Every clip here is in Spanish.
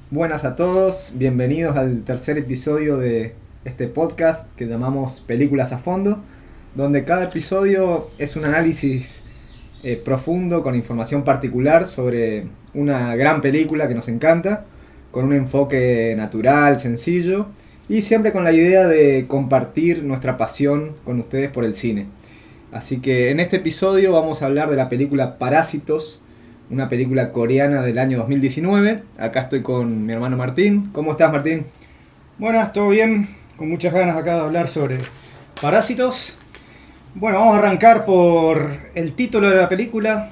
Buenas a todos, bienvenidos al tercer episodio de este podcast que llamamos Películas a Fondo, donde cada episodio es un análisis profundo con información particular sobre una gran película que nos encanta, con un enfoque natural, sencillo y siempre con la idea de compartir nuestra pasión con ustedes por el cine. Así que en este episodio vamos a hablar de la película Parásitos, una película coreana del año 2019. Acá estoy con mi hermano Martín. ¿Cómo estás, Martín? Buenas, ¿todo bien? Con muchas ganas acá de hablar sobre Parásitos. Bueno, vamos a arrancar por el título de la película.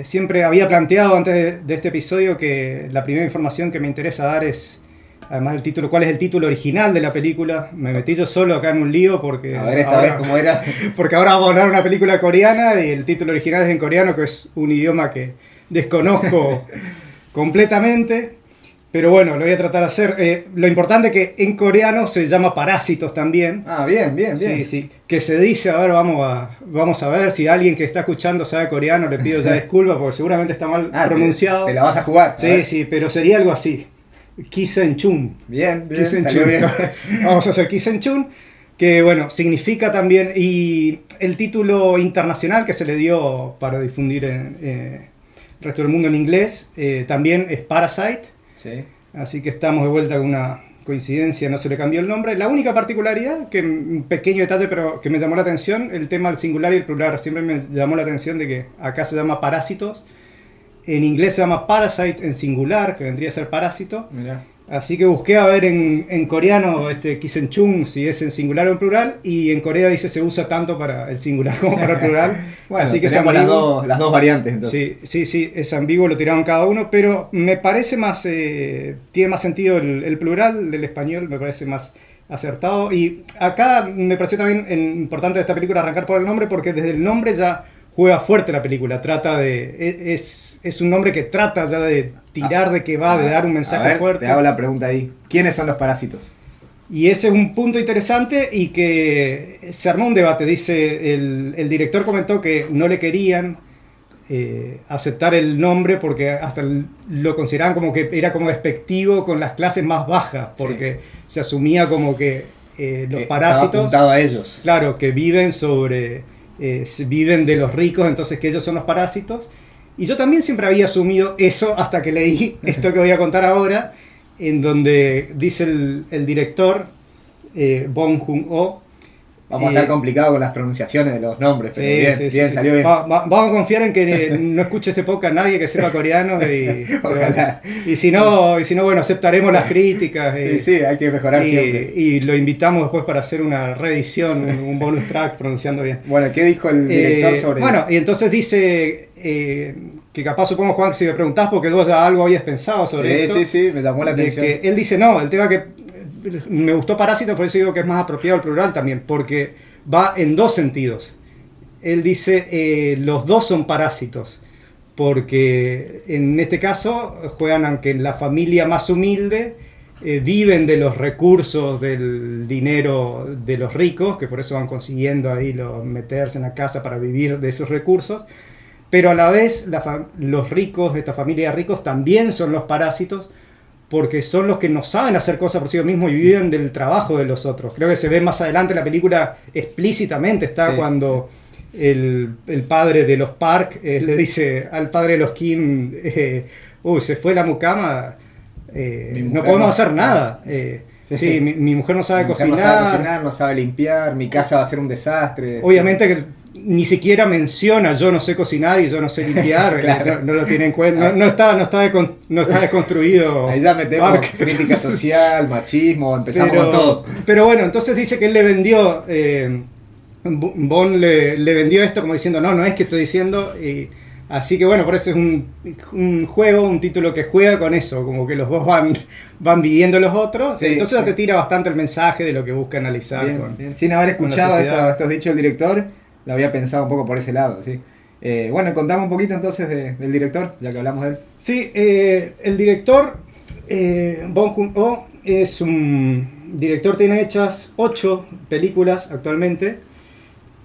Siempre había planteado antes de este episodio que la primera información que me interesa dar es, además del título, cuál es el título original de la película. Me metí yo solo acá en un lío porque A ver, esta vez cómo era. porque ahora vamos a hablar de una película coreana y el título original es en coreano, que es un idioma que desconozco completamente. Pero bueno, lo voy a tratar de hacer. Lo importante es que en coreano se llama Parásitos también. Ah, bien, bien, bien. Sí, sí. Que se dice, a ver, vamos a ver si alguien que está escuchando sabe coreano, le pido ya disculpas porque seguramente está mal pronunciado. Te la vas a jugar. Sí, sí, pero sería algo así. Kisenchun. Bien, bien, Kisenchun. salió bien. Vamos a hacer Kisenchun, que bueno, significa también, y el título internacional que se le dio para difundir en el resto del mundo en inglés, también es Parasite. Sí. Así que estamos de vuelta con una coincidencia, no se le cambió el nombre. La única particularidad, que un pequeño detalle pero que me llamó la atención, el tema del singular y el plural. Siempre me llamó la atención de que acá se llama Parásitos. En inglés se llama Parasite en singular, que vendría a ser parásito. Mirá. Así que busqué a ver en coreano Kisenchung si es en singular o en plural, y en Corea dice se usa tanto para el singular como para el plural. Bueno, así que es tenemos ambiguo. las dos variantes entonces. Sí, es ambiguo, lo tiraron cada uno, pero me parece más, tiene más sentido el plural del español, me parece más acertado. Y acá me pareció también importante de esta película arrancar por el nombre, porque desde el nombre ya juega fuerte la película, es un nombre que trata ya de tirar de que va, de dar un mensaje A ver, fuerte. te hago la pregunta ahí. ¿Quiénes son los parásitos? Y ese es un punto interesante y que se armó un debate. Dice, el director comentó que no le querían aceptar el nombre porque hasta lo consideraban como que era como despectivo con las clases más bajas, porque se asumía como que los parásitos, estaba apuntado a ellos. claro, que viven viven de los ricos, entonces que ellos son los parásitos. Y yo también siempre había asumido eso hasta que leí esto que voy a contar ahora, en donde dice el director, Bong Joon-ho. Vamos a estar complicados con las pronunciaciones de los nombres, pero bien, salió bien. Vamos a confiar en que no escuche este podcast nadie que sepa coreano Ojalá. y si no, bueno, aceptaremos las críticas. Sí, hay que mejorar siempre. Y lo invitamos después para hacer una reedición, un bonus track pronunciando bien. Bueno, ¿qué dijo el director sobre Bueno, y entonces dice que capaz, supongo, Juan, que si me preguntás porque vos ya algo habías pensado sobre esto. Sí, me llamó la atención. Que él dice, no, el tema que me gustó Parásito, por eso digo que es más apropiado el plural también, porque va en dos sentidos. Él dice, los dos son parásitos, porque en este caso juegan, aunque en la familia más humilde, viven de los recursos del dinero de los ricos, que por eso van consiguiendo ahí meterse en la casa para vivir de esos recursos, pero a la vez los ricos, esta familia de ricos, también son los parásitos, porque son los que no saben hacer cosas por sí mismos y viven del trabajo de los otros. Creo que se ve más adelante en la película explícitamente, está cuando el padre de los Park le dice al padre de los Kim, se fue la mucama, no podemos hacer nada. Mi mujer no sabe cocinar. No sabe limpiar, mi casa va a ser un desastre. Obviamente que ni siquiera menciona yo no sé cocinar y yo no sé limpiar. Claro. No lo tiene en cuenta, no está desconstruido. Ahí ya metemos crítica social, machismo, empezamos con todo. Pero bueno, entonces dice que él le vendió, Bond le vendió esto como diciendo, no es que estoy diciendo, así que bueno, por eso es un juego, un título que juega con eso, como que los dos van viviendo los otros, entonces ya te tira bastante el mensaje de lo que busca analizar. Bien. Sin haber escuchado estos dichos del director, lo había pensado un poco por ese lado, sí. Bueno, contame un poquito entonces del director, ya que hablamos de él. Sí, el director, Bong Joon-ho, es un director, tiene hechas 8 películas actualmente,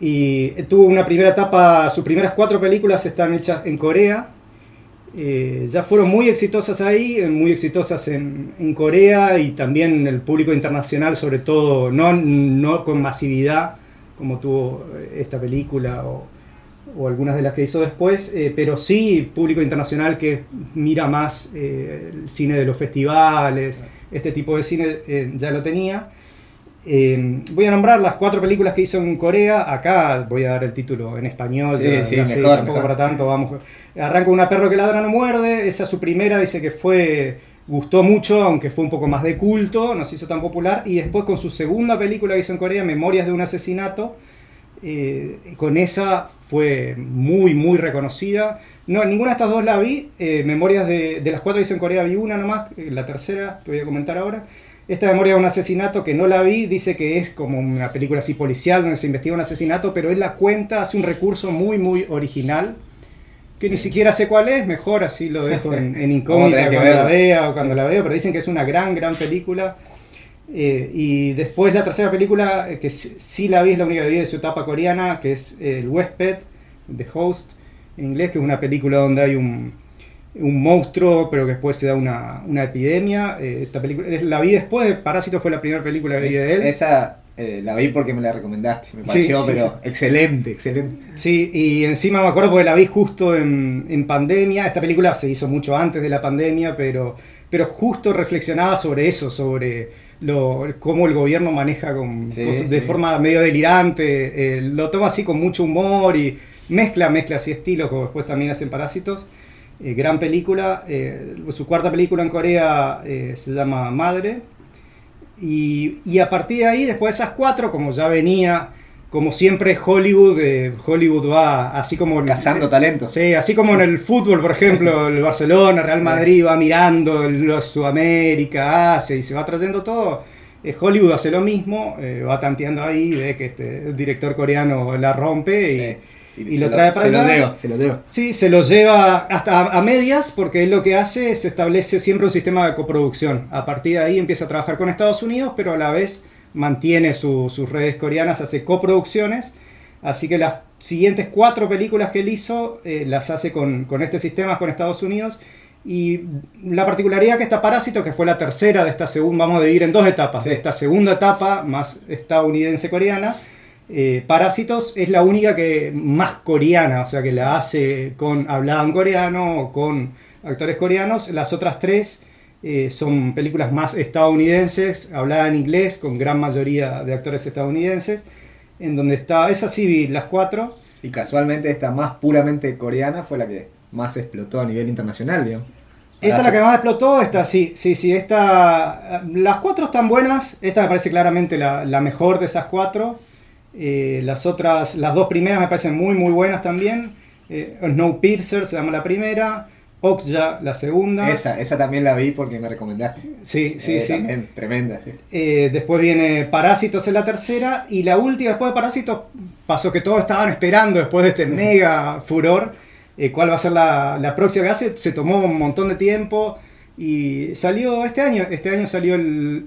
y tuvo una primera etapa, sus primeras 4 películas están hechas en Corea, ya fueron muy exitosas ahí, muy exitosas en Corea y también en el público internacional, sobre todo, no con masividad como tuvo esta película o algunas de las que hizo después, pero sí público internacional que mira más el cine de los festivales, este tipo de cine ya lo tenía. Voy a nombrar las 4 películas que hizo en Corea. Acá voy a dar el título en español. Sí, ya, sí, ya mejor, tampoco mejor. para tanto. Vamos. Arranco Una perro que ladra no muerde. Esa es su primera. Dice que gustó mucho, aunque fue un poco más de culto. No se hizo tan popular. Y después con su segunda película que hizo en Corea, Memorias de un asesinato. Con esa fue muy, muy reconocida. No, ninguna de estas dos la vi. Memorias de las 4 que hizo en Corea vi una nomás. La tercera que voy a comentar ahora. Esta Memoria de un asesinato, que no la vi, dice que es como una película así policial donde se investiga un asesinato, pero él la cuenta, hace un recurso muy, muy original, que ni siquiera sé cuál es, mejor así lo dejo en incógnita cuando la vea o cuando la veo, pero dicen que es una gran, gran película. Y después la tercera película, que sí la vi, es la única que vi de su etapa coreana, que es El huésped, The Host, en inglés, que es una película donde hay un monstruo, pero que después se da una epidemia. Esta película la vi después de Parásito, fue la primera película que vi de él. Esa la vi porque me la recomendaste, me pareció, Sí, pero sí. excelente, excelente. Sí, y encima me acuerdo porque la vi justo en pandemia. Esta película se hizo mucho antes de la pandemia, pero justo reflexionaba sobre eso, sobre cómo el gobierno maneja con Sí, cosas de sí. forma medio delirante. Lo toma así con mucho humor y mezcla así estilos, como después también hacen Parásitos. Gran película. Su cuarta película en Corea se llama Madre. Y a partir de ahí, después de esas 4, como ya venía, como siempre Hollywood, Hollywood va así como... Cazando talentos. Sí, así como en el fútbol, por ejemplo, el Barcelona, Real Madrid va mirando Sudamérica, Asia y se va trayendo todo. Hollywood hace lo mismo, va tanteando ahí, ve que este director coreano la rompe y lo trae para allá. Se lo lleva. Sí, se lo lleva hasta a medias porque él lo que hace es establece siempre un sistema de coproducción. A partir de ahí empieza a trabajar con Estados Unidos, pero a la vez mantiene sus redes coreanas, hace coproducciones. Así que las siguientes 4 películas que él hizo las hace con este sistema, con Estados Unidos. Y la particularidad que está Parásito, que fue la tercera de esta segunda, vamos a dividir en 2 etapas, Sí. de esta segunda etapa más estadounidense-coreana. Parásitos es la única que más coreana, o sea que la hace hablada en coreano, con actores coreanos. Las otras 3 son películas más estadounidenses, habladas en inglés, con gran mayoría de actores estadounidenses. En donde está, esas sí vi las 4. Y casualmente esta más puramente coreana fue la que más explotó a nivel internacional, digamos. Esta es la que más explotó, esta sí, las 4 están buenas, esta me parece claramente la mejor de esas 4. Las otras, las 2 primeras me parecen muy muy buenas también. Snowpiercer se llama la primera, Okja la segunda. Esa también la vi porque me recomendaste. Sí. También, tremenda, sí. Después viene Parásitos en la tercera y la última después de Parásitos pasó que todos estaban esperando después de este mega furor cuál va a ser la próxima que hace. Se tomó un montón de tiempo y salió este año salió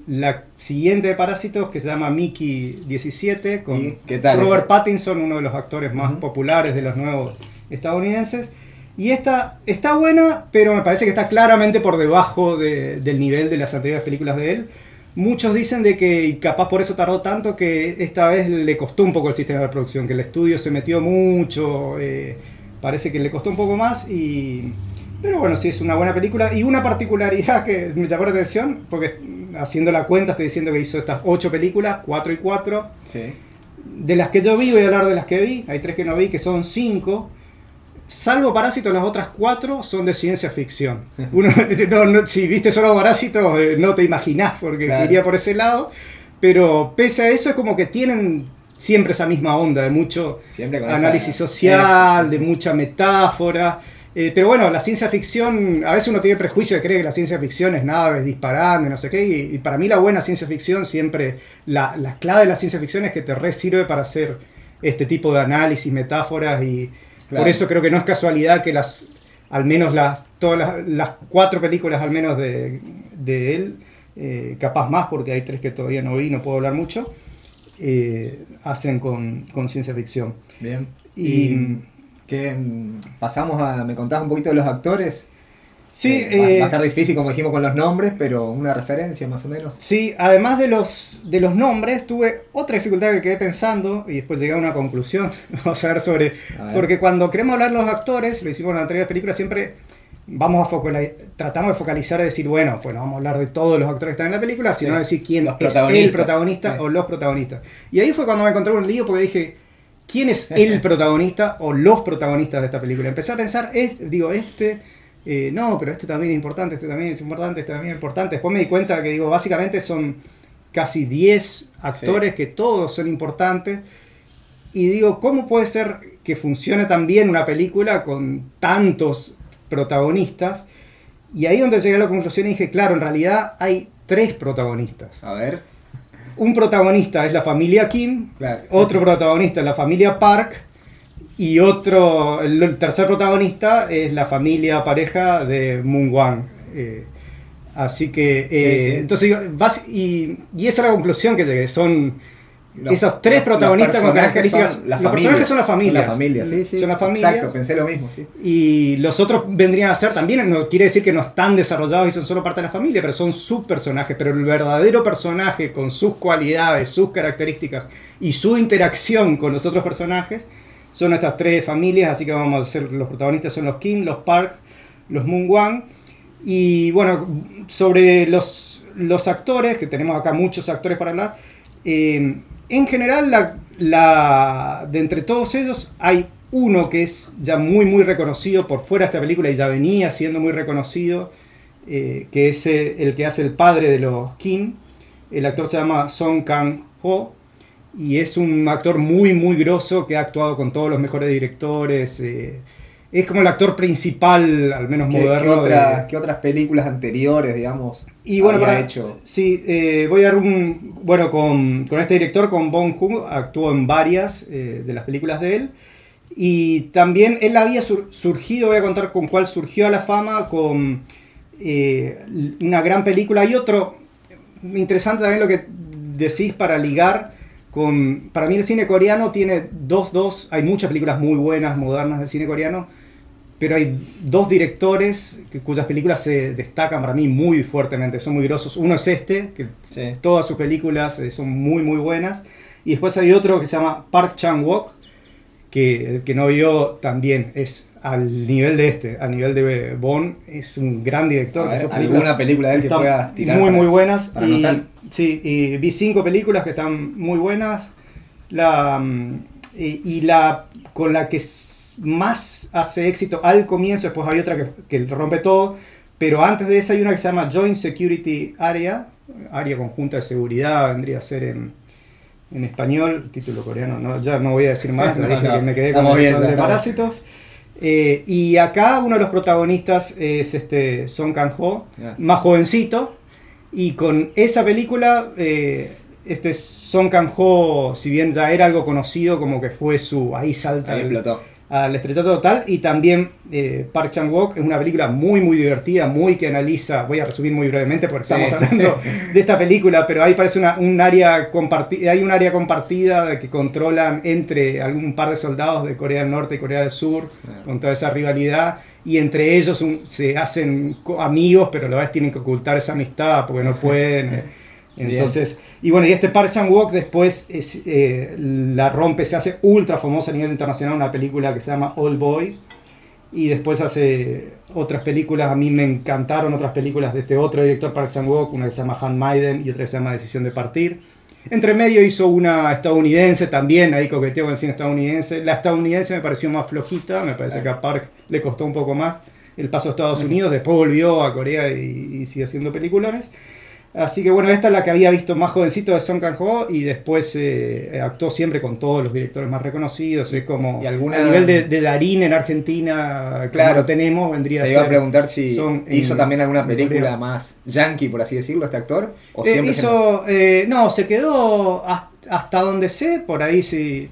la siguiente de Parásitos que se llama Mickey 17 con ¿Y qué tal Robert esa? Pattinson, uno de los actores más populares de los nuevos estadounidenses. Y esta está buena, pero me parece que está claramente por debajo del nivel de las anteriores películas de él. Muchos dicen de que, y capaz por eso tardó tanto, que esta vez le costó un poco el sistema de producción, que el estudio se metió mucho, parece que le costó un poco más, pero bueno, sí es una buena película. Y una particularidad que me llamó la atención, porque haciendo la cuenta estoy diciendo que hizo estas 8 películas, 4 y 4. Sí. De las que yo vi, voy a hablar de las que vi, hay 3 que no vi, que son 5. Salvo Parásitos, las otras 4 son de ciencia ficción. Si viste solo Parásitos, no te imaginás porque Claro. iría por ese lado. Pero pese a eso, es como que tienen siempre esa misma onda de mucho Siempre con análisis esa- social, eso, de sí. mucha metáfora. Pero bueno, la ciencia ficción, a veces uno tiene prejuicio de creer que la ciencia ficción es naves disparando, no sé qué. Y para mí la buena ciencia ficción siempre, la clave de la ciencia ficción es que te sirve para hacer este tipo de análisis, metáforas y... Claro. Por eso creo que no es casualidad que al menos todas las 4 películas al menos de él, capaz más porque hay 3 que todavía no vi, no puedo hablar mucho, hacen con ciencia ficción. Bien. Y pasamos a... ¿Me contás un poquito de los actores? Sí, Va a estar difícil, como dijimos, con los nombres, pero una referencia más o menos. sí, además de los nombres, tuve otra dificultad que quedé pensando y después llegué a una conclusión. Vamos a ver sobre. A ver. Porque cuando queremos hablar de los actores, lo hicimos en la anterior película, siempre tratamos de focalizar y decir, bueno, pues no vamos a hablar de todos los actores que están en la película, sino Sí. decir quién Los es el protagonistas. protagonista Sí. o los protagonistas. Y ahí fue cuando me encontré un lío porque dije, ¿quién es el protagonista o los protagonistas de esta película? Empecé a pensar, no, pero este también es importante, este también es importante, este también es importante. Después me di cuenta que, digo, básicamente son casi 10 actores Sí. que todos son importantes. Y digo, ¿cómo puede ser que funcione tan bien una película con tantos protagonistas? Y ahí donde llegué a la conclusión y dije, claro, en realidad hay 3 protagonistas. A ver. Un protagonista es la familia Kim, Claro. otro protagonista es la familia Park y el tercer protagonista es la familia pareja de Moon Wang. Así que, Sí. entonces, y esa es la conclusión que llegué, son Los- esos 3 los protagonistas con personajes características. son las Los personajes son las familias. Son las familias, sí, sí. Son las familias. Exacto, pensé lo mismo, sí. Y los otros vendrían a ser también, no quiere decir que no están desarrollados y son solo parte de la familia, pero son subpersonajes. Pero el verdadero personaje con sus cualidades, sus características y su interacción con los otros personajes son estas 3 familias. Así que vamos a ser, los protagonistas son los Kim, los Park, los Moon Wang. Y bueno, sobre los actores, que tenemos acá muchos actores para hablar, en general, de entre todos ellos, hay uno que es ya muy muy reconocido por fuera de esta película y ya venía siendo muy reconocido, que es el que hace el padre de los Kim. El actor se llama Song Kang-ho y es un actor muy muy grosso que ha actuado con todos los mejores directores. Es como el actor principal, al menos moderno. ¿Qué otras películas anteriores, digamos, Y bueno, había hecho? Sí, voy a dar bueno, con este director, con Bong Joon, actuó en varias de las películas de él. Y también él había surgido, voy a contar con cuál surgió a la fama, con una gran película. Y otro, interesante también lo que decís para ligar con. Para mí el cine coreano tiene hay muchas películas muy buenas, modernas del cine coreano, pero hay 2 directores cuyas películas se destacan para mí muy fuertemente, son muy grosos. Uno es que Sí. todas sus películas son muy muy buenas. Y después hay otro que se llama Park Chan-wook, que el que no vio también es al nivel al nivel de Bond, es un gran director. A ver, Sus ¿alguna película de él que están puedas tirar muy para- muy buenas. para anotar? Sí, y vi 5 películas que están muy buenas. La con la que más hace éxito al comienzo, después hay otra que rompe todo, pero antes de esa hay una que se llama Joint Security Area, área conjunta de seguridad, vendría a ser en español, título coreano, ya no voy a decir más, ya No, dije no, que me quedé con estamos bien, el de estamos. Parásitos. Y acá uno de los protagonistas es Song Kang-ho, Yeah. más jovencito, y con esa película Song Kang-ho, si bien ya era algo conocido, como que fue ahí salta Ahí explotó. al estrellato total. Y también Park Chan-wook es una película muy muy divertida, muy que analiza, voy a resumir muy brevemente porque estamos Sí. hablando de esta película, pero ahí parece un área compartida, hay un área compartida que controlan entre algún par de soldados de Corea del Norte y Corea del Sur, con toda esa rivalidad, y entre ellos se hacen amigos, pero a la vez tienen que ocultar esa amistad porque no pueden. Entonces, y bueno, y Park Chan-wook después la rompe, se hace ultra famosa a nivel internacional, una película que se llama Old Boy, y después hace otras películas. A mí me encantaron otras películas de este otro director, Park Chan-wook, una que se llama Handmaiden y otra que se llama Decisión de Partir. Entre medio hizo una estadounidense también, ahí coqueteó con el cine estadounidense. La estadounidense me pareció más flojita, me parece que a Park le costó un poco más el paso a Estados Unidos, después volvió a Corea y sigue haciendo películas. Así que bueno, esta es la que había visto más jovencito de Song Kang-ho, y después actuó siempre con todos los directores más reconocidos. Es como ¿Y alguna- a nivel de Darín en Argentina, Claro, lo tenemos, vendría a Te ser. iba a preguntar si Son hizo en- también alguna en película Corea. más yankee, por así decirlo, este actor. ¿O siempre No, se quedó hasta donde sé, por ahí sí.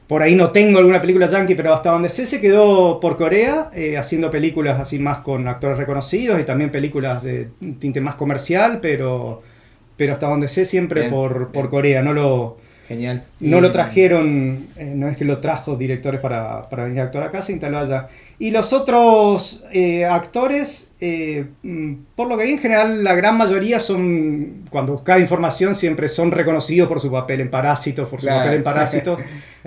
Por ahí no tengo alguna película yankee, pero hasta donde sé se quedó por Corea, haciendo películas así más con actores reconocidos y también películas de tinte más comercial, pero hasta donde sé siempre Bien, por bien. Corea. Genial. No lo trajeron, no es que lo trajo directores para venir a actuar acá, se instaló allá. Y los otros actores, por lo que vi en general, la gran mayoría son, cuando buscaba información, siempre son reconocidos por su papel en Parásitos, por su papel en Parásitos,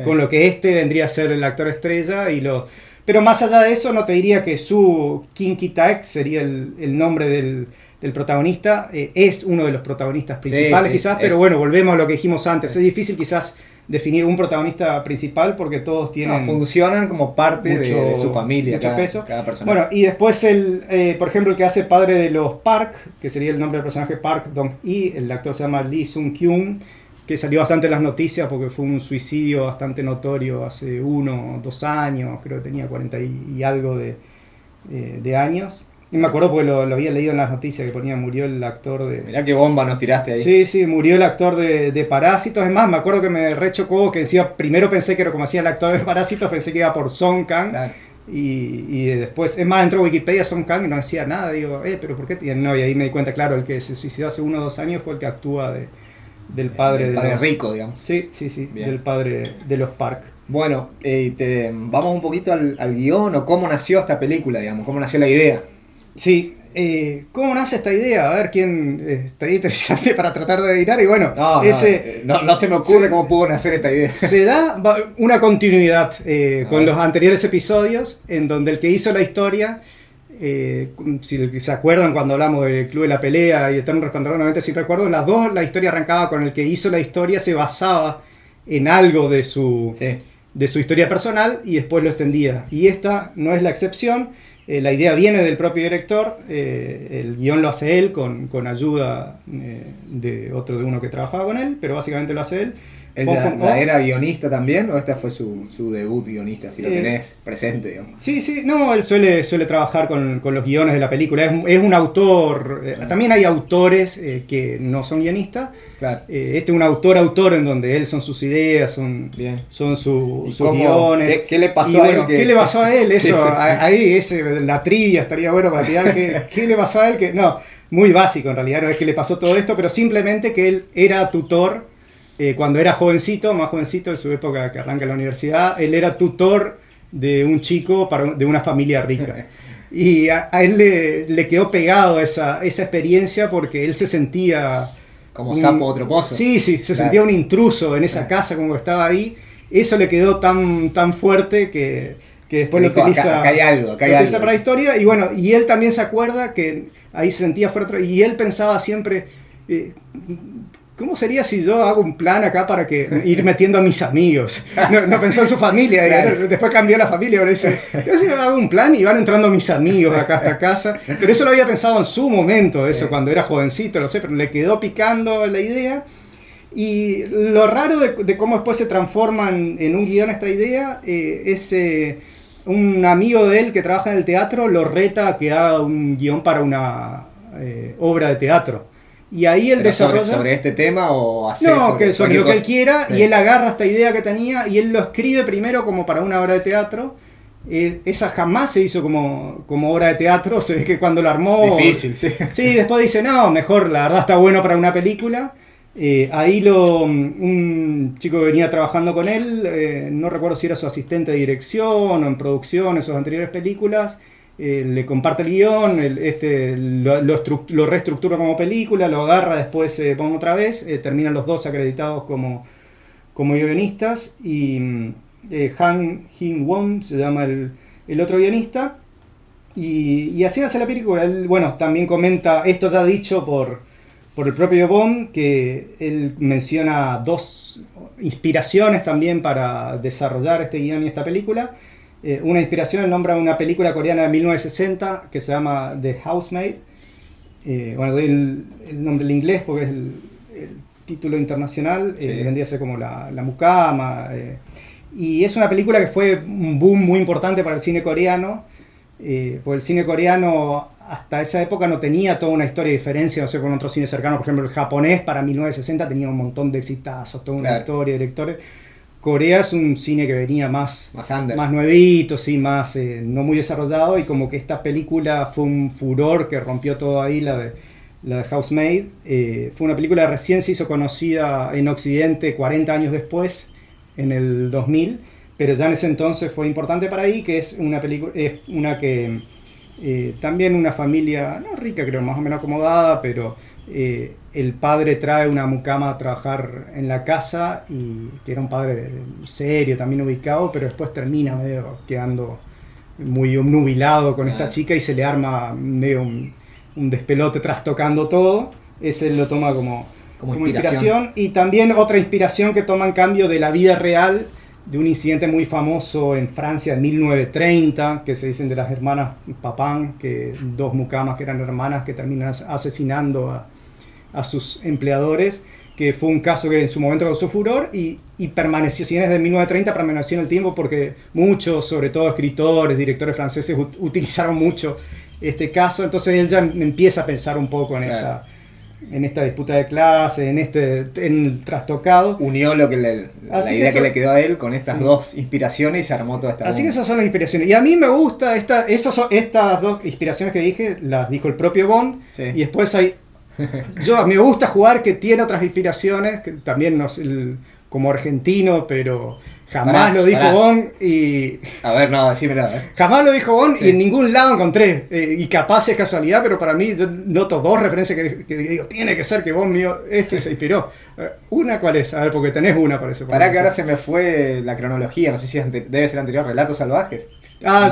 con lo que vendría a ser el actor estrella. Pero más allá de eso, no te diría que Su Kim Ki-taek sería el nombre del protagonista, es uno de los protagonistas principales, sí, quizás, pero bueno, volvemos a lo que dijimos antes, es difícil quizás definir un protagonista principal porque todos tienen... funcionan como parte de su familia, mucho peso. Cada personaje. Bueno, y después, por ejemplo, el que hace padre de los Park, que sería el nombre del personaje Park Dong-hee, el actor se llama Lee Sung-kyun, que salió bastante en las noticias porque fue un suicidio bastante notorio hace 1 o 2 años, creo que tenía 40 y algo de años. Y me acuerdo porque lo había leído en las noticias que ponía, murió el actor de... Mirá qué bomba nos tiraste ahí. Sí, murió el actor de Parásitos. Es más, me acuerdo que me rechocó, que decía, primero pensé que era como hacía el actor de Parásitos, pensé que iba por Song Kang. Claro. Y después, es más, entró a Wikipedia Song Kang y no decía nada. Digo, ¿pero por qué? No, y ahí me di cuenta, claro, el que se suicidó hace 1 o 2 años fue el que actúa del padre de padre los... rico, digamos. Sí, bien. Del padre de los Park. Bueno, vamos un poquito al guión o cómo nació esta película, digamos, cómo nació la idea. Sí, ¿cómo nace esta idea? A ver, ¿quién estaría interesante para tratar de adivinar? Y bueno, no se me ocurre cómo pudo nacer esta idea. Se da una continuidad con los anteriores episodios, en donde el que hizo la historia, si se acuerdan cuando hablamos del Club de la Pelea y Eterno Resplandor 90 sin recuerdo, las dos, la historia arrancaba con el que hizo la historia, se basaba en algo de su historia personal y después lo extendía. Y esta no es la excepción. La idea viene del propio director, el guión lo hace él con ayuda de uno que trabajaba con él, pero básicamente lo hace él. ¿Era guionista también o esta fue su debut guionista, si lo tenés presente, digamos? Sí, no, él suele trabajar con los guiones de la película, es un autor, también hay autores que no son guionistas, claro. Este es un autor en donde él son sus ideas, son sus guiones. ¿Qué le pasó a él? ¿Qué le pasó a él? Eso, ahí la trivia estaría bueno para tirar, ¿qué le pasó a él? No, muy básico en realidad, no es que le pasó todo esto, pero simplemente que él era tutor. Cuando era jovencito, más jovencito, en su época que arranca la universidad, él era tutor de un chico de una familia rica. Y a él le quedó pegado esa experiencia porque él se sentía... Como sapo otro pozo. Sí, se sentía un intruso en esa casa como estaba ahí. Eso le quedó tan fuerte que después lo utiliza, acá hay algo para la historia. Y bueno, y él también se acuerda que ahí se sentía fuerte. Y él pensaba siempre... ¿cómo sería si yo hago un plan acá para ir metiendo a mis amigos? No pensó en su familia, claro. Después cambió la familia, pero dice, yo si hago un plan y van entrando mis amigos acá a esta casa. Pero eso lo había pensado en su momento, cuando era jovencito, no sé, pero le quedó picando la idea. Y lo raro de cómo después se transforma en un guión esta idea es un amigo de él que trabaja en el teatro lo reta a que haga un guión para una obra de teatro. Y ahí él desarrolla... ¿Sobre este tema o hacer sobre lo que él quiera, y él agarra esta idea que tenía y él lo escribe primero como para una obra de teatro. Esa jamás se hizo como obra de teatro, se ve que cuando lo armó... Difícil, sí. Sí, después dice, no, mejor, la verdad está bueno para una película. Ahí un chico que venía trabajando con él, no recuerdo si era su asistente de dirección o en producción en sus anteriores películas, le comparte el guión, lo reestructura como película, lo agarra, después se pone otra vez, terminan los dos acreditados como guionistas y Han Hin-won se llama el otro guionista y así hace la película. Él, bueno, también comenta, esto ya dicho por el propio Bond, que él menciona 2 inspiraciones también para desarrollar este guión y esta película. Una inspiración, él nombra una película coreana de 1960 que se llama The Housemaid. Bueno, doy el nombre en inglés porque es el título internacional, vendría a ser como la mucama. Y es una película que fue un boom muy importante para el cine coreano, porque el cine coreano hasta esa época no tenía toda una historia de diferencia, no sé, con otros cines cercanos. Por ejemplo, el japonés para 1960 tenía un montón de exitazos, toda una historia, directores. Corea es un cine que venía más nuevito, sí, más no muy desarrollado, y como que esta película fue un furor que rompió todo ahí la de Housemaid. Fue una película que recién se hizo conocida en Occidente 40 años después, en el 2000, pero ya en ese entonces fue importante para ahí, que es una película, es una que también una familia, no rica creo, más o menos acomodada, pero el padre trae una mucama a trabajar en la casa, y que era un padre serio, también ubicado, pero después termina medio quedando muy obnubilado con esta chica y se le arma medio un despelote trastocando todo. Ese lo toma como inspiración. Y también otra inspiración que toma en cambio de la vida real, de un incidente muy famoso en Francia en 1930, que se dicen de las hermanas Papin, que dos mucamas que eran hermanas que terminan asesinando a sus empleadores, que fue un caso que en su momento causó furor y permaneció, si es de 1930, permaneció en el tiempo porque muchos, sobre todo escritores, directores franceses, utilizaron mucho este caso. Entonces él ya empieza a pensar un poco en esta disputa de clases, en el trastocado. Unió la idea que le quedó a él con estas dos inspiraciones y se armó toda esta... Así que esas son las inspiraciones. Y a mí me gusta, estas dos inspiraciones que dije, las dijo el propio Bond, sí. Y después hay... me gusta jugar que tiene otras inspiraciones, que también como argentino, pero jamás lo dijo Bond y... A ver, no, decímelo, Jamás lo dijo Bond, sí. Y en ningún lado encontré, y capaz es casualidad, pero para mí yo noto dos referencias que digo, tiene que ser que Bond mío, se inspiró. ¿Una cuál es? A ver, porque tenés una, parece. Pará que ahora se me fue la cronología, no sé si debe ser anterior, Relatos Salvajes.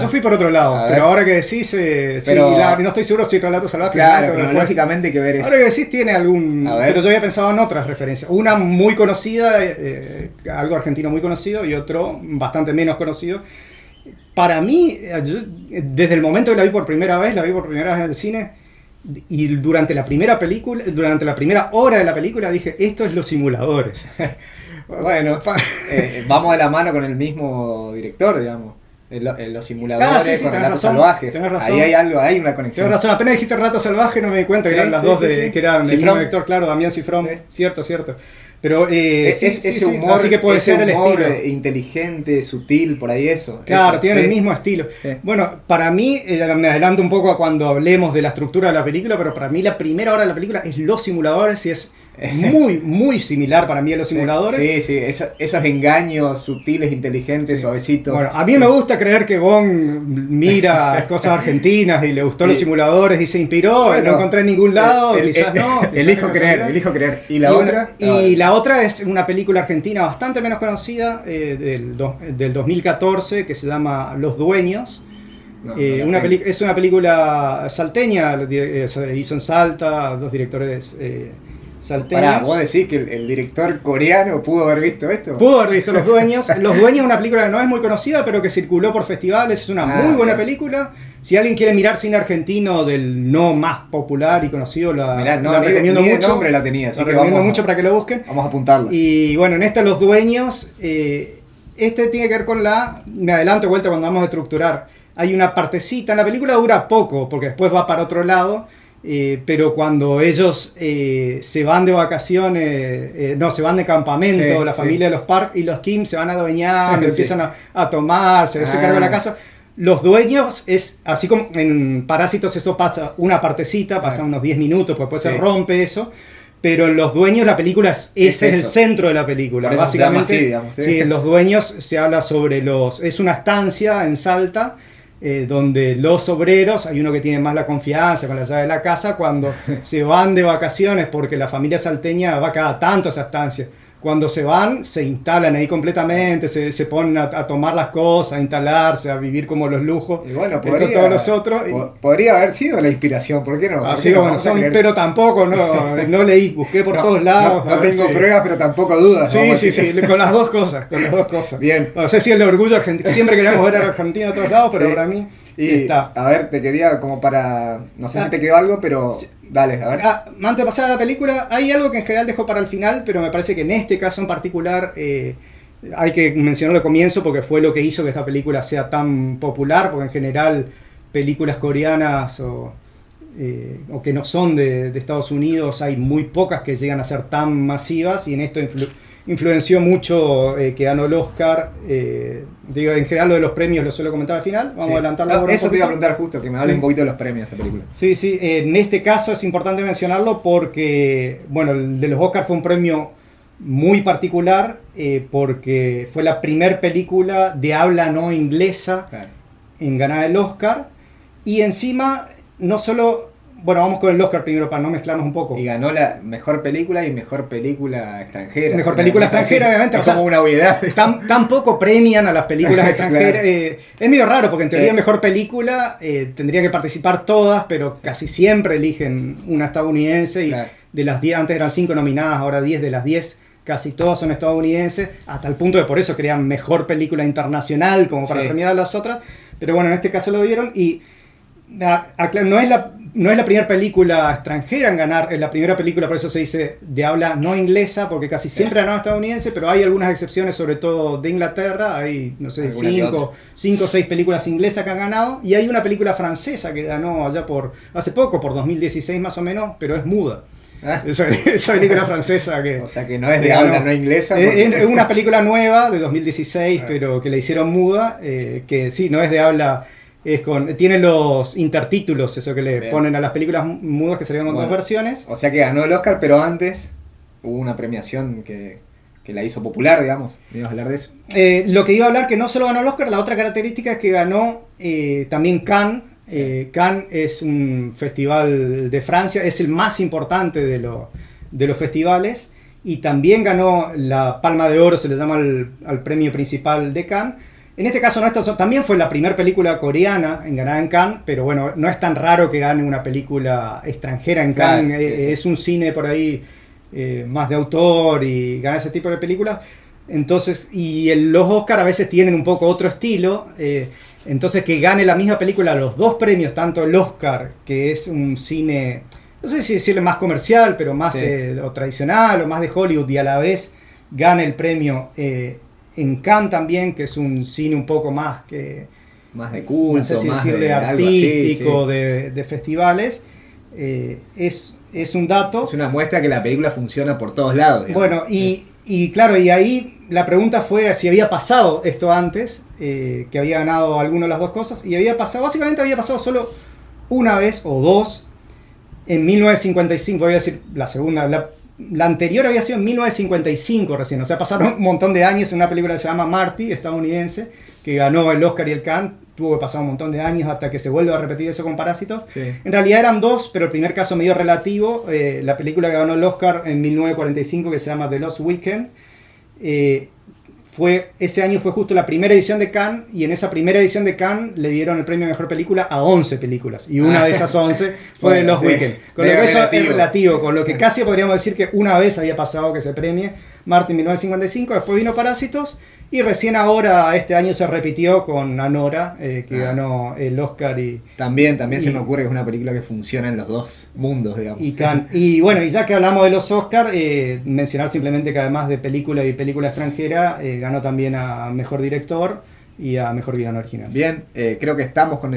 Yo fui por otro lado, pero ahora que decís, no estoy seguro si Relatos Salvajes. Claro, cronológicamente hay que ver eso. Ahora que decís tiene algún... Pero yo había pensado en otras referencias. Una muy conocida, algo argentino muy conocido, y otro bastante menos conocido. Para mí, desde el momento que la vi por primera vez en el cine, y durante la primera hora de la película dije, esto es Los Simuladores. Bueno, vamos de la mano con el mismo director, digamos. Los simuladores con Relatos Salvajes. Ahí hay algo, hay una conexión. Tienes razón, apenas dijiste Relatos Salvajes no me di cuenta que eran las dos que eran el mismo director, claro, Damián Cifrón. Cierto. Pero ese humor, así que puede ser el estilo. Inteligente, sutil, por ahí eso. Claro, tiene el mismo estilo. Bueno, para mí, me adelanto un poco a cuando hablemos de la estructura de la película, pero para mí la primera hora de la película es Los Simuladores y es muy similar para mí a Los Simuladores. Sí, esos engaños sutiles, inteligentes, suavecitos. Bueno, a mí me gusta creer que Bond mira cosas argentinas y le gustó Los Simuladores y se inspiró, no encontré en ningún lado, quizás no. Elijo creer. ¿Y la otra? Y la otra es una película argentina bastante menos conocida, del 2014, que se llama Los Dueños. Es una película salteña, se hizo en Salta, dos directores salteños. Pará, vos decís que el director coreano pudo haber visto esto. Pudo haber visto Los Dueños. Los Dueños es una película que no es muy conocida, pero que circuló por festivales. Es una muy buena película. Si alguien quiere mirar cine argentino del no más popular y conocido, la recomiendo mucho. Nombre la tenía, así la recomiendo mucho para que lo busquen. Vamos a apuntarla. Y bueno, en esta Los Dueños, tiene que ver con me adelanto de vuelta cuando vamos a estructurar. Hay una partecita, en la película dura poco, porque después va para otro lado. Pero cuando ellos se van de vacaciones, se van de campamento, la familia de los Park y los Kim se van adueñando, empiezan a tomar, se carga la casa. Los Dueños es así como en Parásitos, eso pasa una partecita, pasa unos 10 minutos, pues después se rompe eso. Pero en Los Dueños la película ese es el centro de la película. Básicamente, así, digamos, en Los Dueños se habla sobre es una estancia en Salta. Donde los obreros, hay uno que tiene más la confianza con la llave de la casa, cuando se van de vacaciones, porque la familia salteña va cada tanto a esa estancia. Cuando se van, se instalan ahí completamente, se ponen a tomar las cosas, a instalarse, a vivir como los lujos. Y bueno, todos los otros. Podría haber sido la inspiración, ¿por qué no? Pero tampoco, no leí, busqué por todos lados. No tengo pruebas, pero tampoco dudas. Sí, con las dos cosas. Bien. No sé si el orgullo argentino, siempre queríamos ver a Argentina a todos lados, pero para mí está. A ver, te quería como para, no sé si te quedó algo, pero... Dale, a ver. Antes de pasar a la película, hay algo que en general dejo para el final, pero me parece que en este caso en particular hay que mencionarlo al comienzo porque fue lo que hizo que esta película sea tan popular, porque en general películas coreanas o que no son de Estados Unidos hay muy pocas que llegan a ser tan masivas, y en esto influenció mucho que ganó el Oscar. Digo, en general lo de los premios lo suelo comentar al final. Vamos a adelantarlo ahora un eso te iba a poquito. preguntar justo, que me hable Sí. un poquito de los premios de esta película. Sí, sí, en este caso es importante mencionarlo porque, bueno, el de los Oscars fue un premio muy particular porque fue la primer película de habla no inglesa Claro. en ganar el Oscar. Y encima, no solo, bueno, vamos con el Oscar primero para no mezclarnos un poco. Y ganó la mejor película y mejor película extranjera. Mejor película extranjera, obviamente. Es O sea, como una obviedad. Tampoco premian a las películas extranjeras. Claro. Es medio raro porque en teoría Sí. mejor película tendría que participar todas, pero casi siempre eligen una estadounidense y Claro. de las 10, antes eran 5 nominadas, ahora 10 de las 10, casi todas son estadounidenses, hasta el punto de por eso crean mejor película internacional como para Sí. premiar a las otras, pero bueno, en este caso lo dieron y no es la primera película extranjera en ganar, es la primera película, por eso se dice de habla no inglesa, porque casi siempre ha ganado estadounidense, pero hay algunas excepciones, sobre todo de Inglaterra, hay, no sé, Alguna que otra. 5 o 6 películas inglesas que han ganado, y hay una película francesa que ganó allá hace poco, por 2016 más o menos, pero es muda. Ah, Esa película francesa que... o sea que no es de que habla ganó. no inglesa. Es una película nueva de 2016, Ah. pero que la hicieron muda, que sí, no es de habla, tiene los intertítulos, eso que le Bien. ponen a las películas mudas que salieron con Bueno. dos versiones. O sea que ganó el Oscar, pero antes hubo una premiación que la hizo popular, digamos. ¿Me ibas a hablar de eso? Lo que iba a hablar que no solo ganó el Oscar, la otra característica es que ganó también Cannes. Cannes es un festival de Francia, es el más importante de los festivales y también ganó la Palma de Oro, se le llama al premio principal de Cannes. En este caso también fue la primera película coreana en ganar en Cannes, pero bueno, no es tan raro que gane una película extranjera en Claro, Cannes, sí, sí. es un cine por ahí más de autor y gana ese tipo de películas. Entonces, los Oscar a veces tienen un poco otro estilo. Entonces, que gane la misma película los dos premios, tanto el Oscar, que es un cine, no sé si decirle más comercial, pero más Sí. o tradicional o más de Hollywood, y a la vez gane el premio en Cannes también, que es un cine un poco más que Más de culto, no sé si más decirle de algo así, artístico, sí. de festivales. Es un dato. Es una muestra que la película funciona por todos lados. digamos. Bueno, y claro, y ahí la pregunta fue si había pasado esto antes, que había ganado alguno de las dos cosas, y básicamente había pasado solo una vez o dos en 1955, voy a decir la segunda, la anterior había sido en 1955 recién, o sea, pasaron un montón de años en una película que se llama Marty, estadounidense, que ganó el Oscar y el Cannes, tuvo que pasar un montón de años hasta que se vuelva a repetir eso con Parásitos. Sí. En realidad eran dos, pero el primer caso medio relativo, la película que ganó el Oscar en 1945, que se llama The Lost Weekend, ese año fue justo la primera edición de Cannes, y en esa primera edición de Cannes le dieron el premio a Mejor Película a 11 películas, y una de esas 11 fue Bueno, The Lost sí. Weekend. Con lo Medio que eso relativo. es relativo, con lo que casi podríamos decir que una vez había pasado que se premie Martin 1955, después vino Parásitos, y recién ahora, este año se repitió con Anora, que ganó el Oscar También se Y- me ocurre que es una película que funciona en los dos mundos, digamos. y Cannes. Y bueno, y ya que hablamos de los Oscars, mencionar simplemente que además de película y película extranjera, ganó también a Mejor Director y a Mejor Guion Original. Bien, creo que estamos con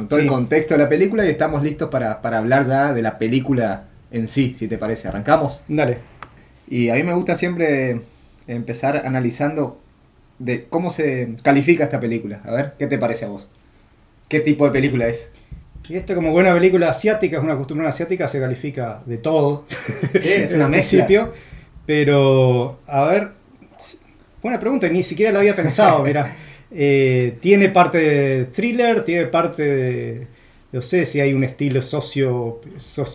todo el Sí. contexto de la película y estamos listos para hablar ya de la película en sí, si te parece. ¿Arrancamos? Dale. Y a mí me gusta siempre empezar analizando de cómo se califica esta película. A ver, ¿qué te parece a vos? ¿Qué tipo de película es? Y esto, como buena película asiática, es una costumbre asiática, se califica de todo. Sí, es una al mezcla. principio. Pero, a ver, buena pregunta, ni siquiera la había pensado, mira. Tiene parte de thriller, tiene parte de... No sé si hay un estilo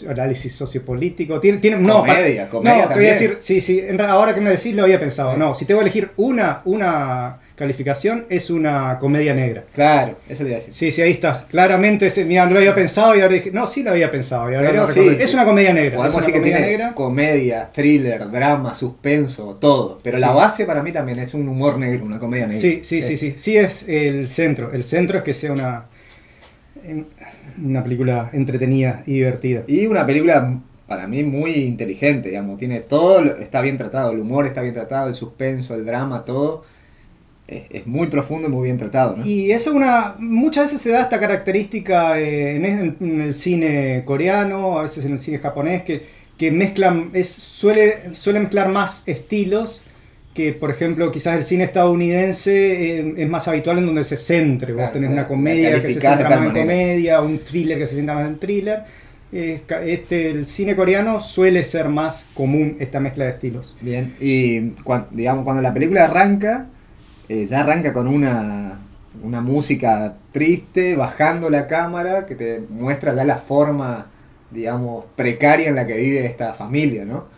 análisis sociopolítico. Comedia te voy a también. decir, sí, ahora que me decís lo había pensado. No, si tengo que elegir una calificación, es una comedia negra. Claro, eso te iba a decir. Sí, ahí está. Claramente, mira, no lo había pensado y ahora dije, no, sí lo había pensado. Y ahora Pero lo recordé. sí, Es una comedia negra. Podemos Es una decir que comedia tiene negra. comedia, thriller, drama, suspenso, todo. Pero Sí. la base para mí también es un humor negro, una comedia negra. Sí, sí es el centro. El centro es que sea una película entretenida y divertida. Y una película para mí muy inteligente, digamos. Tiene todo, está bien tratado, el humor está bien tratado, el suspenso, el drama, todo. Es muy profundo y muy bien tratado, ¿no? Y eso muchas veces se da esta característica en el cine coreano, a veces en el cine japonés, que mezclan, suele mezclar más estilos que, por ejemplo, quizás el cine estadounidense es más habitual en donde se centre. Vos tenés una comedia que se centra más en comedia, un thriller que se centra más en thriller. El cine coreano suele ser más común esta mezcla de estilos. Bien, y cuando la película arranca, ya arranca con una música triste, bajando la cámara, que te muestra ya la forma, digamos, precaria en la que vive esta familia, ¿no?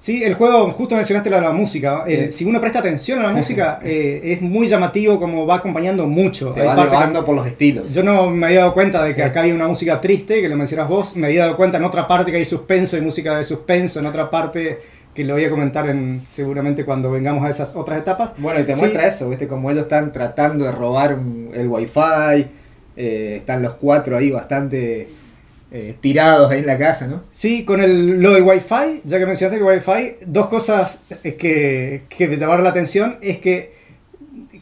Sí, el juego, justo mencionaste la música. Sí. Si uno presta atención a la música, es muy llamativo como va acompañando mucho. Te va llevando por los estilos. Yo no me había dado cuenta de que acá hay una música triste, que lo mencionas vos. Me había dado cuenta en otra parte que hay suspenso y música de suspenso, en otra parte que lo voy a comentar seguramente cuando vengamos a esas otras etapas. Bueno, y te muestra eso, ¿viste? Como ellos están tratando de robar el wifi, están los cuatro ahí bastante... tirados ahí en la casa, ¿no? Sí, con lo del Wi-Fi, ya que mencionaste el Wi-Fi, dos cosas que te llamaron la atención es que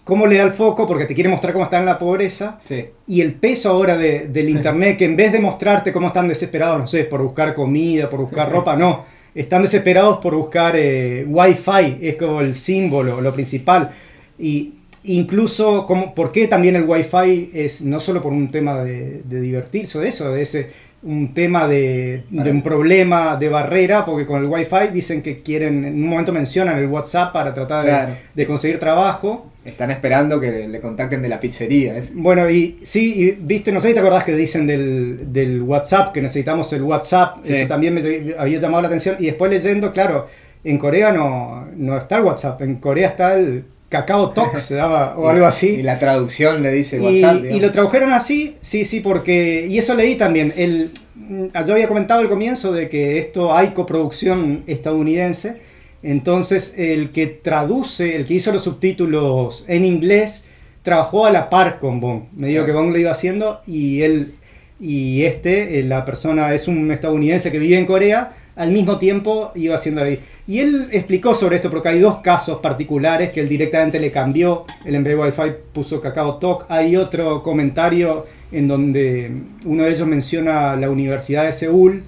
cómo le da el foco, porque te quiere mostrar cómo está en la pobreza, sí. Y el peso ahora del internet, que en vez de mostrarte cómo están desesperados, no sé, por buscar comida, por buscar ropa, no, están desesperados por buscar Wi-Fi, es como el símbolo, lo principal, y incluso por qué también el Wi-Fi es no solo por un tema de divertirse o de eso, un tema de un problema de barrera, porque con el Wi-Fi dicen que quieren, en un momento mencionan el WhatsApp para tratar de conseguir trabajo. Están esperando que le contacten de la pizzería. Bueno, y sí, y viste, no sé si te acordás que dicen del WhatsApp, que necesitamos el WhatsApp, sí. Eso también me había llamado la atención, y después leyendo, claro, en Corea no está el WhatsApp, en Corea está el Kakao Talk, se daba, o algo así. Y la traducción le dice WhatsApp. Y lo tradujeron así, sí, porque... Y eso leí también. Yo había comentado al comienzo de que hay coproducción estadounidense. Entonces el que traduce, el que hizo los subtítulos en inglés, trabajó a la par con Bong. Me dijo que Bong lo iba haciendo y la persona es un estadounidense que vive en Corea, al mismo tiempo iba haciendo ahí. Y él explicó sobre esto, porque hay dos casos particulares que él directamente le cambió. El en vez de Wi-Fi puso Kakao Talk. Hay otro comentario en donde uno de ellos menciona la Universidad de Seúl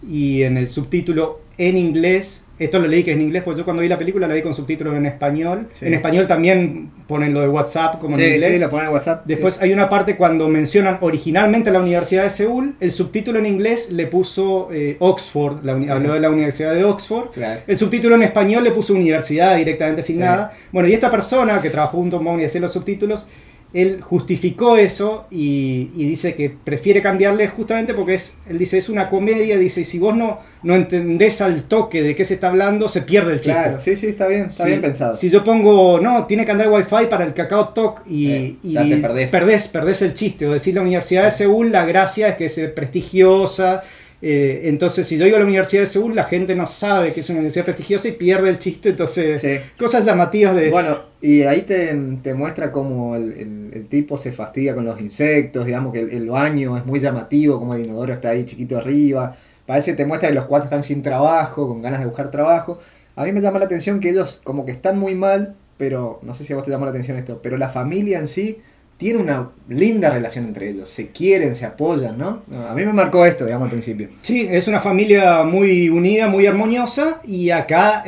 y en el subtítulo en inglés, esto lo leí que es en inglés, porque yo cuando vi la película la vi con subtítulos en español. Sí. En español también ponen lo de WhatsApp como en inglés. Sí, lo ponen en WhatsApp. Después hay una parte cuando mencionan originalmente la Universidad de Seúl, el subtítulo en inglés le puso Oxford, habló de la Universidad de Oxford. Claro. El subtítulo en español le puso universidad directamente sin nada. Bueno, y esta persona que trabajó junto con Bong y hacía los subtítulos, él justificó eso y dice que prefiere cambiarle justamente porque él dice es una comedia, dice, y si vos no entendés al toque de qué se está hablando, se pierde el chiste. Claro, sí, está bien pensado. Si yo pongo, tiene que andar Wi-Fi para el Kakao Talk y te perdés el chiste, o decir la Universidad de Seúl, la gracia es que es prestigiosa. Entonces si yo digo a la Universidad de Seúl, la gente no sabe que es una universidad prestigiosa y pierde el chiste, entonces cosas llamativas de... Bueno, y ahí te muestra cómo el tipo se fastidia con los insectos, digamos que el baño es muy llamativo, como el inodoro está ahí chiquito arriba, parece que te muestra que los cuatro están sin trabajo, con ganas de buscar trabajo. A mí me llama la atención que ellos como que están muy mal, pero no sé si a vos te llama la atención esto, pero la familia en sí tiene una linda relación entre ellos, se quieren, se apoyan, ¿no? A mí me marcó esto, digamos, al principio. Sí, es una familia muy unida, muy armoniosa, y acá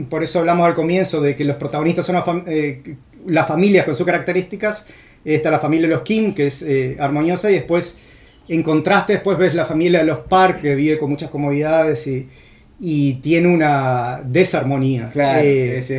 por eso hablamos al comienzo de que los protagonistas son las familias con sus características. Está la familia de los Kim, que es armoniosa, y después, en contraste, después ves la familia de los Park, que vive con muchas comodidades y tiene una desarmonía. Claro, sí.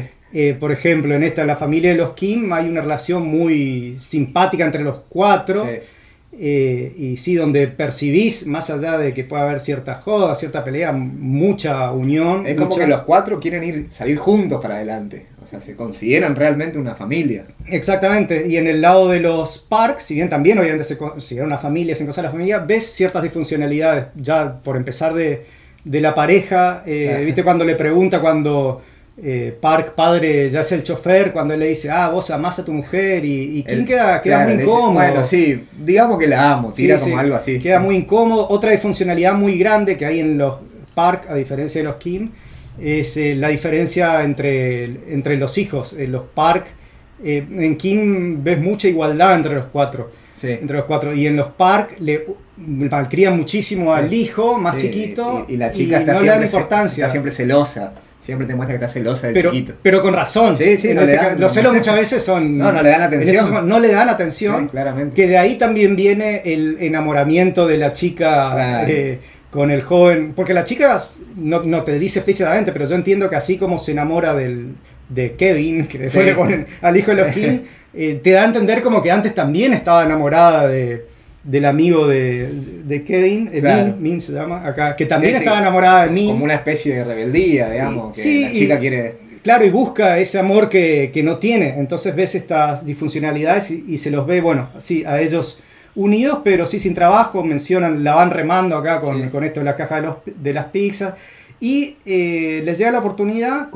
Por ejemplo, en la familia de los Kim hay una relación muy simpática entre los cuatro. Sí. Y sí, donde percibís, más allá de que pueda haber cierta joda, cierta pelea, mucha unión. Es como que los cuatro quieren salir juntos para adelante. O sea, se consideran realmente una familia. Exactamente. Y en el lado de los Park, si bien también obviamente se considera una familia, se considera la familia, ves ciertas disfuncionalidades. Ya por empezar de la pareja, ¿viste cuando le pregunta Park padre ya es el chofer, cuando él le dice vos amás a tu mujer y Kim queda muy incómodo? Bueno, sí, digamos que la amo, tira como algo así. Queda muy incómodo. Otra disfuncionalidad muy grande que hay en los Park, a diferencia de los Kim, es la diferencia entre los hijos. Los Park, en Kim ves mucha igualdad entre los cuatro. Sí. Entre los cuatro. Y en los Park le malcrían muchísimo al hijo más chiquito y la chica no le dan importancia. Está siempre celosa. siempre te muestra que está celosa del pero, chiquito. pero con razón. Sí, sí, los celos muchas veces son... No le dan atención. No le dan atención. Sí, claramente. Que de ahí también viene el enamoramiento de la chica Claro. con el joven. Porque la chica no te dice explícitamente, pero yo entiendo que así como se enamora de Kevin, que después le ponen al hijo de los King, te da a entender como que antes también estaba enamorada del amigo de Kevin, Claro. Min se llama acá, que también Sí, estaba enamorada de Min. Como una especie de rebeldía, digamos, que Sí, la chica quiere... Claro, y busca ese amor que no tiene. Entonces ves estas disfuncionalidades y se los ve, bueno, sí, a ellos unidos, pero sí sin trabajo. Mencionan, la van remando acá con esto de la caja de las pizzas. Y les llega la oportunidad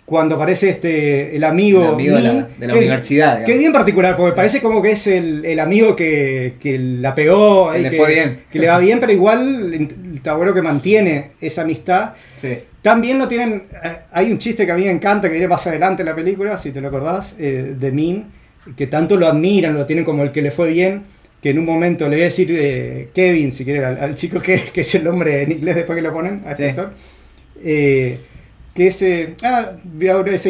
cuando aparece el amigo Min, de la universidad, digamos. que es bien particular, porque parece como que es el amigo que la pegó, Que le fue bien. que le va bien, pero igual está bueno que mantiene esa amistad. Sí. También lo tienen, hay un chiste que a mí me encanta, que viene más adelante en la película, si te lo acordás, de Min, que tanto lo admiran, lo tienen como el que le fue bien, que en un momento le voy a decir Kevin, si quiere, al chico que es el nombre en inglés después que lo ponen, a ese actor, que ese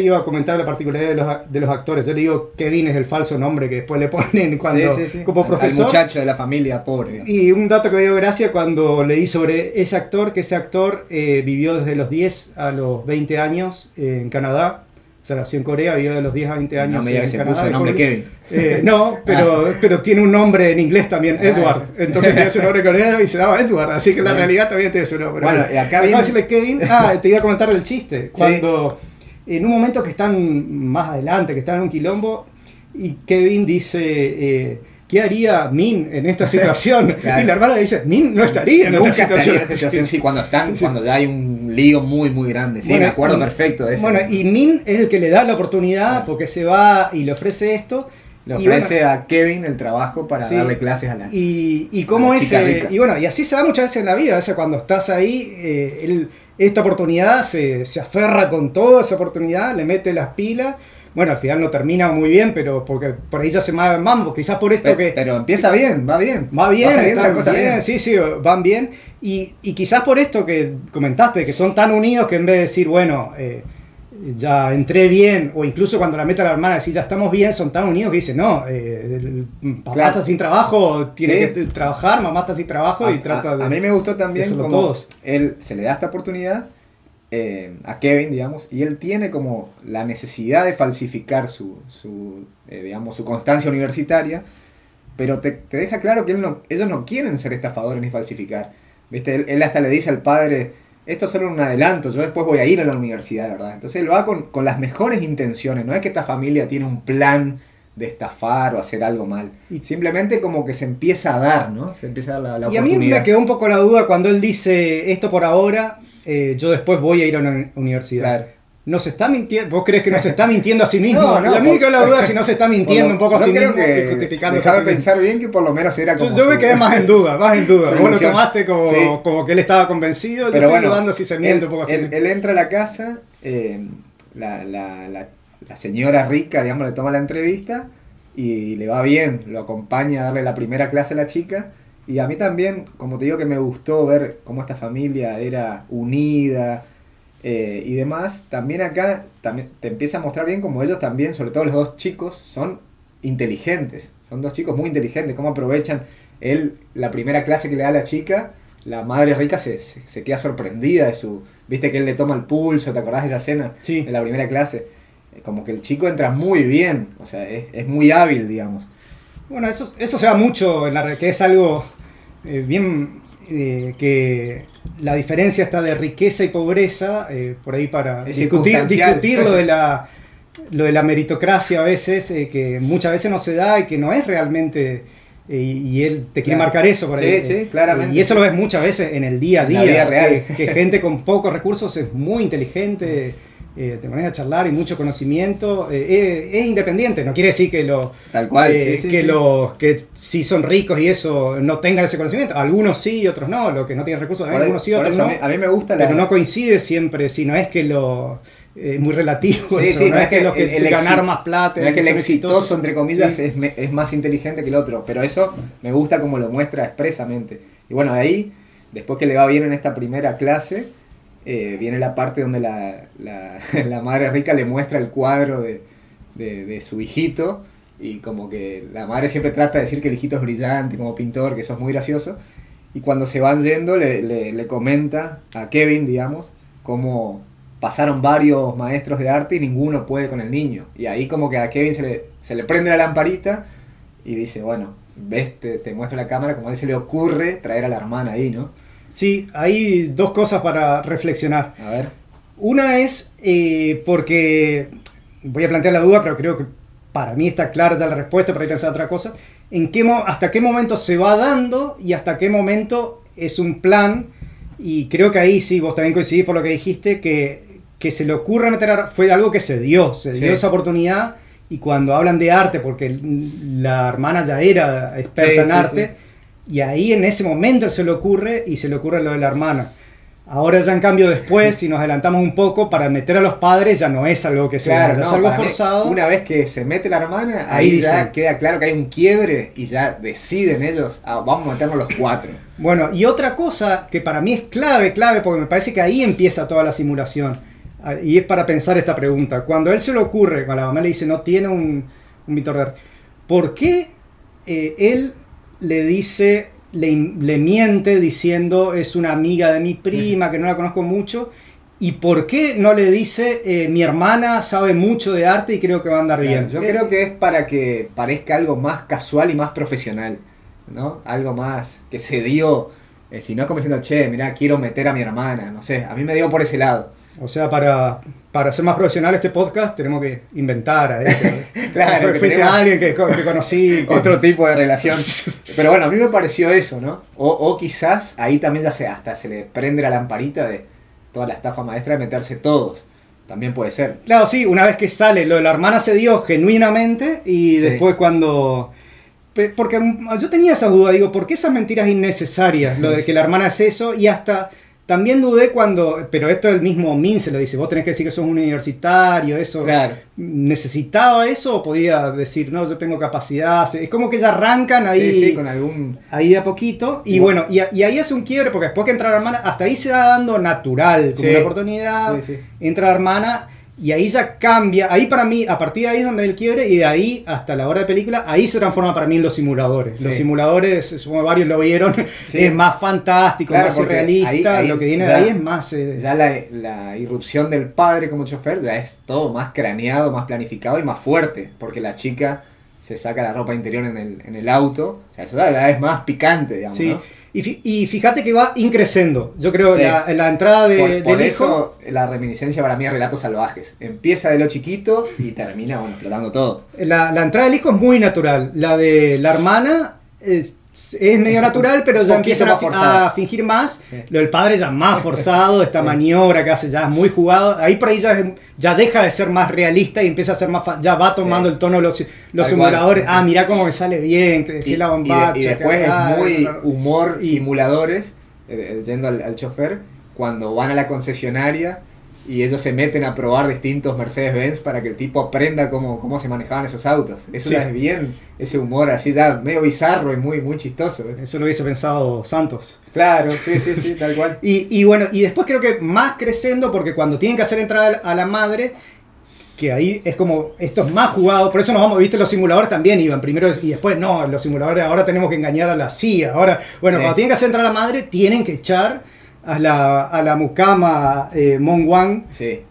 iba a comentar la particularidad de los actores. Yo le digo Kevin es el falso nombre que después le ponen cuando como profesor. Al muchacho de la familia pobre, digamos. Y un dato que me dio gracia cuando leí sobre ese actor, que ese actor vivió desde los 10 a los 20 años en Canadá. O sea, nació en Corea, vivió de los 10 a 20 años No me digas en que se Canadá. puso el nombre Kevin. No, pero tiene un nombre en inglés también, Edward. Entonces tiene su nombre coreano y se llama Edward. Así que en la realidad también tiene su nombre. Bueno, y acá viene... decirle Kevin. Te iba a comentar del chiste. Cuando en un momento que están más adelante, que están en un quilombo, y Kevin dice... ¿qué haría Min en esta situación? Claro. Y la hermana le dice, Min no estaría en esta situación. Sí, cuando ya hay un lío muy, muy grande. Sí, me acuerdo perfecto de eso. Bueno, y Min es el que le da la oportunidad porque se va y le ofrece esto. Le ofrece a Kevin el trabajo para darle clases a la y cómo a la es chica rica. Y bueno, y así se da muchas veces en la vida. A veces cuando estás ahí, esta oportunidad se aferra con toda esa oportunidad, le mete las pilas. Bueno, al final no termina muy bien, pero porque por ahí ya se mueve el mambo, quizás por esto pero empieza bien, va bien. Va bien, saliendo la cosa bien. Sí, van bien. Y quizás por esto que comentaste, que son tan unidos que en vez de decir, bueno, ya entré bien, o incluso cuando la mete a la hermana decir, ya estamos bien, son tan unidos que dicen, no, el papá está sin trabajo, tiene que trabajar, mamá está sin trabajo y trata de... A mí me gustó también como todos. Él se le da esta oportunidad a Kevin, digamos, y él tiene como la necesidad de falsificar su constancia universitaria, pero te deja claro que ellos no quieren ser estafadores ni falsificar. ¿Viste? Él hasta le dice al padre, esto es solo un adelanto, yo después voy a ir a la universidad, ¿verdad? Entonces él va con las mejores intenciones, no es que esta familia tiene un plan de estafar o hacer algo mal. Simplemente como que se empieza a dar, ¿no? Se empieza a dar la oportunidad. Y a mí me quedó un poco la duda cuando él dice, esto por ahora... yo después voy a ir a una universidad. Claro. ¿No se está mintiendo? ¿Vos crees que no se está mintiendo a sí mismo? No, y a mí me quedó la duda si no se está mintiendo un poco a sí mismo y justificando. Déjame pensar bien que por lo menos era como... Yo me quedé más en duda. Vos lo tomaste como que él estaba convencido, pero yo estoy dudando si se miente un poco a sí mismo. Él entra a la casa, la señora rica, digamos, le toma la entrevista y le va bien, lo acompaña a darle la primera clase a la chica. Y a mí también, como te digo, que me gustó ver cómo esta familia era unida y demás. También acá te empieza a mostrar bien cómo ellos también, sobre todo los dos chicos, son inteligentes. Son dos chicos muy inteligentes, cómo aprovechan la primera clase que le da a la chica. La madre rica se queda sorprendida de su... Viste que él le toma el pulso, ¿te acordás de esa escena? Sí. De la primera clase. Como que el chico entra muy bien, o sea, es muy hábil, digamos. Bueno, eso se da mucho en que es algo bien que la diferencia está de riqueza y pobreza, por ahí para discutir lo de la meritocracia a veces, que muchas veces no se da y que no es realmente... y él te quiere marcar eso por ahí. Sí, claramente. Y eso lo ves muchas veces en el día a día. En la vida real. Que gente con pocos recursos es muy inteligente, te pones a charlar y mucho conocimiento, es independiente, no quiere decir que tal cual, los que sí son ricos y eso no tengan ese conocimiento, algunos sí y otros no, los que no tienen recursos algunos sí, otros no, a mí me gusta pero no coincide siempre, si no es que es muy relativo eso, no es que los que ganar más plata, no es que el exitoso entre comillas es más inteligente que el otro, pero eso me gusta como lo muestra expresamente. Y bueno, de ahí, después que le va bien en esta primera clase, viene la parte donde la madre rica le muestra el cuadro de su hijito, y como que la madre siempre trata de decir que el hijito es brillante como pintor, que eso es muy gracioso, y cuando se van yendo le comenta a Kevin, digamos, cómo pasaron varios maestros de arte y ninguno puede con el niño, y ahí como que a Kevin se le prende la lamparita y dice, bueno, ves, te muestro la cámara, como a él se le ocurre traer a la hermana ahí, ¿no? Sí, hay dos cosas para reflexionar. A ver. Una es porque voy a plantear la duda, pero creo que para mí está clara ya la respuesta, para ir a pensar otra cosa. ¿Hasta qué momento se va dando y hasta qué momento es un plan? Y creo que ahí sí, vos también coincidís por lo que dijiste, que se le ocurra fue algo que se dio esa oportunidad. Y cuando hablan de arte, porque la hermana ya era experta en arte, y ahí en ese momento se le ocurre lo de la hermana. Ahora ya en cambio después, si nos adelantamos un poco, para meter a los padres ya no es algo que se claro, es algo forzado. Una vez que se mete la hermana, ahí ya queda claro que hay un quiebre y ya deciden ellos, vamos a meternos los 4. Bueno, y otra cosa que para mí es clave, porque me parece que ahí empieza toda la simulación, y es para pensar esta pregunta. Cuando a él se le ocurre, cuando la mamá le dice no tiene un pintor de arte, ¿por qué él le dice... Le miente diciendo es una amiga de mi prima, que no la conozco mucho? ¿Y por qué no le dice mi hermana sabe mucho de arte y creo que va a andar bien? Yo creo que es para que parezca algo más casual y más profesional, ¿no? Algo más que se dio, si no es como diciendo, che, mirá, quiero meter a mi hermana, no sé, a mí me dio por ese lado. O sea, para ser más profesional este podcast tenemos que inventar a este. Claro, que a alguien que conocí. Otro tipo de relación. Pero bueno, a mí me pareció eso, ¿no? O quizás ahí también hasta se le prende la lamparita de toda la estafa maestra de meterse todos. También puede ser. Claro, sí, una vez que sale, lo de la hermana se dio genuinamente y después cuando... Porque yo tenía esa duda, digo, ¿por qué esas mentiras innecesarias? Lo de que la hermana es eso y hasta... También dudé cuando, pero esto el mismo Min se lo dice, vos tenés que decir que sos un universitario, eso, claro. ¿Necesitaba eso o podía decir, no, yo tengo capacidad? Es como que ya arrancan ahí, sí, con algún... ahí de a poquito, y bueno, y ahí hace un quiebre, porque después que entra la hermana, hasta ahí se va dando natural, como una oportunidad, entra la hermana, y ahí ya cambia, ahí para mí, a partir de ahí es donde el quiebre, y de ahí hasta la hora de película, ahí se transforma para mí en los simuladores. Los simuladores, supongo que varios lo vieron, es más fantástico, claro, más surrealista, ahí lo que viene de ahí es más... Ya la irrupción del padre como chofer ya es todo más craneado, más planificado y más fuerte, porque la chica se saca la ropa interior en el auto, o sea, eso ya es más picante, digamos, ¿no? Y fíjate que va increciendo. Yo creo la entrada por del eso hijo, la reminiscencia para mí es Relatos Salvajes. Empieza de lo chiquito y termina, bueno, explotando todo. La entrada del hijo es muy natural. La de la hermana es medio natural, pero ya empiezan a fingir más. Lo del padre ya más forzado, esta maniobra que hace ya es muy jugado. Ahí por ahí ya deja de ser más realista y empieza a ser más... Ya va tomando el tono de los simuladores. Mirá cómo me sale bien, que dejé la bombacha. Y después es muy humor simuladores, yendo al chofer, cuando van a la concesionaria y ellos se meten a probar distintos Mercedes-Benz para que el tipo aprenda cómo se manejaban esos autos. Eso ya es bien, ese humor así ya medio bizarro y muy, muy chistoso. Eso lo hubiese pensado Santos. Claro, sí, tal cual. Y bueno, y después creo que más creciendo, porque cuando tienen que hacer entrar a la madre, que ahí es como, esto es más jugado, por eso nos vamos, viste, los simuladores también iban primero y después, no, los simuladores ahora tenemos que engañar a la CIA, ahora, bueno, cuando tienen que hacer entrar a la madre, tienen que echar a la mucama Mon Wan,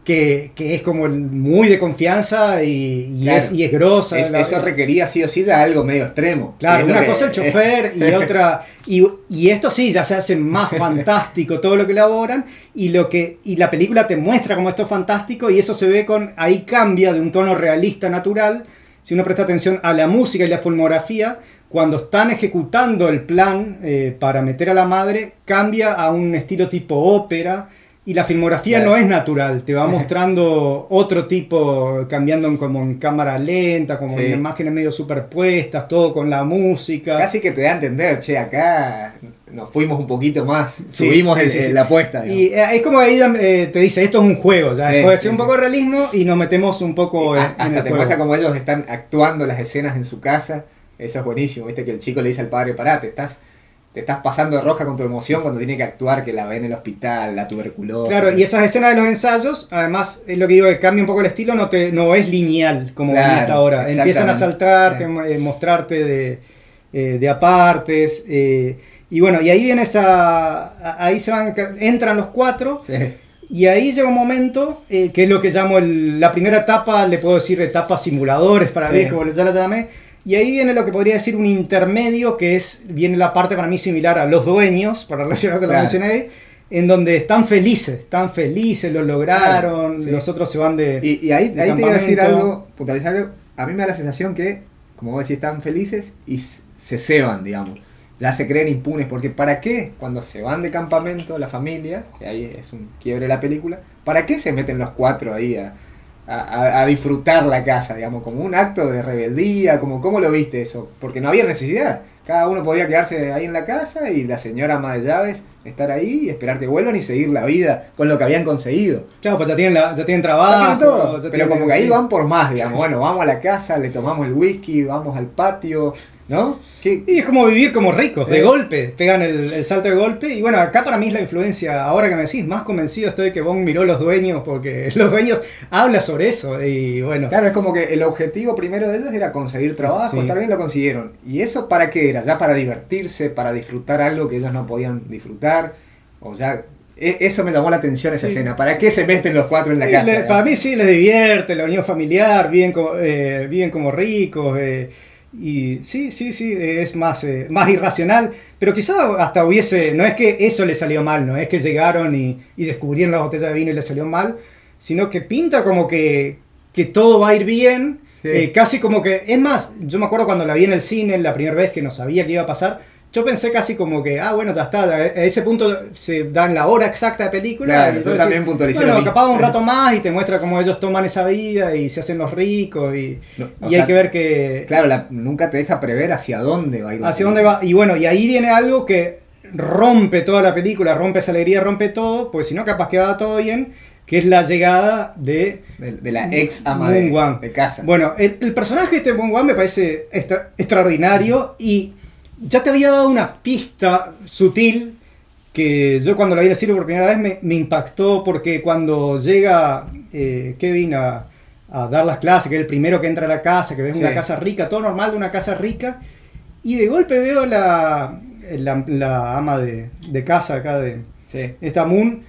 que es como muy de confianza y es grosa. Eso requería sí o sí de algo medio extremo. Claro, una cosa el chofer y otra... Y esto sí, ya se hace más fantástico todo lo que elaboran y la película te muestra como esto es fantástico y eso se ve ahí cambia de un tono realista natural. Si uno presta atención a la música y la filmografía, cuando están ejecutando el plan para meter a la madre, cambia a un estilo tipo ópera y la filmografía no es natural, te va mostrando otro tipo, cambiando como en cámara lenta, como en imágenes medio superpuestas, todo con la música. Casi que te da a entender, che, acá nos fuimos un poquito más, subimos la apuesta. Digamos. Y es como ahí te dice, esto es un juego, ya después de ser un poco de realismo y nos metemos un poco en el te muestra cómo ellos están actuando las escenas en su casa. Eso es buenísimo, viste que el chico le dice al padre, pará, te estás te estás pasando de rosca con tu emoción cuando tiene que actuar, que la ve en el hospital, la tuberculosis. Claro, y esas escenas de los ensayos, además, es lo que digo, que cambia un poco el estilo, no es lineal como venía hasta ahora. Empiezan a saltarte, mostrarte de apartes, y bueno, y ahí viene ahí entran los cuatro, Sí. y ahí llega un momento, que es lo que llamo la primera etapa, le puedo decir etapa simuladores para Sí. mí, como ya la llamé. Y ahí viene lo que podría decir un intermedio, viene la parte para mí similar a Los Dueños, para relacionar con lo que mencioné, en donde están felices, lo lograron, Claro, sí. los otros se van de Y ahí te iba a decir campamento. algo, puntualizar algo. A mí me da la sensación que, como vos decís, están felices y se ceban, digamos. Ya se creen impunes, porque ¿para qué cuando se van de campamento la familia, que ahí es un quiebre de la película, ¿para qué se meten los cuatro ahí a disfrutar la casa, digamos, como un acto de rebeldía? ¿Cómo lo viste eso? Porque no había necesidad. Cada uno podía quedarse ahí en la casa y la señora ama de llaves estar ahí y esperar que vuelvan y seguir la vida con lo que habían conseguido. Claro, pues ya tienen trabajo. Ya tienen todo, ya pero tienen- como que ahí sí. van por más, digamos. Bueno, vamos a la casa, le tomamos el whisky, vamos al patio, ¿no? Y es como vivir como ricos, de golpe, pegan el salto de golpe. Y bueno, acá para mí es la influencia, ahora que me decís, más convencido estoy de que Bong miró Los Dueños, porque Los Dueños habla sobre eso. Y bueno, Claro, es como que el objetivo primero de ellos era conseguir trabajo, Sí. estar bien, lo consiguieron. ¿Y eso para qué era? ¿Ya para divertirse, para disfrutar algo que ellos no podían disfrutar? O ya... Eso me llamó la atención, esa Sí. escena. ¿Para qué se meten los cuatro en la casa? para mí sí les divierte, la unión familiar, viven como ricos. Y sí, es más irracional, pero quizá hasta no es que eso le salió mal, no es que llegaron y descubrieron la botella de vino y le salió mal, sino que pinta como que todo va a ir bien, Sí. casi como que, es más, yo me acuerdo cuando la vi en el cine la primera vez que no sabía qué iba a pasar, yo pensé casi como que, bueno, ya está, a ese punto se dan la hora exacta de película. Claro, y yo también puntualicé lo bueno, mismo. capaz un rato más y te muestra cómo ellos toman esa vida y se hacen los ricos No, o y sea, hay que ver que... Claro, nunca te deja prever hacia dónde va a ir la ¿Hacia película. dónde va? Y bueno, y ahí viene algo que rompe toda la película, rompe esa alegría, rompe todo, pues si no capaz quedaba todo bien, que es la llegada de la ex ama Moon Wang. de casa. Bueno, el personaje de este Moon Wang me parece extraordinario y ya te había dado una pista sutil que yo cuando la vi en el cine por primera vez me impactó, porque cuando llega Kevin a dar las clases, que es el primero que entra a la casa, que ves Sí. una casa rica, todo normal de una casa rica, y de golpe veo la ama de casa acá de Sí. esta Moon,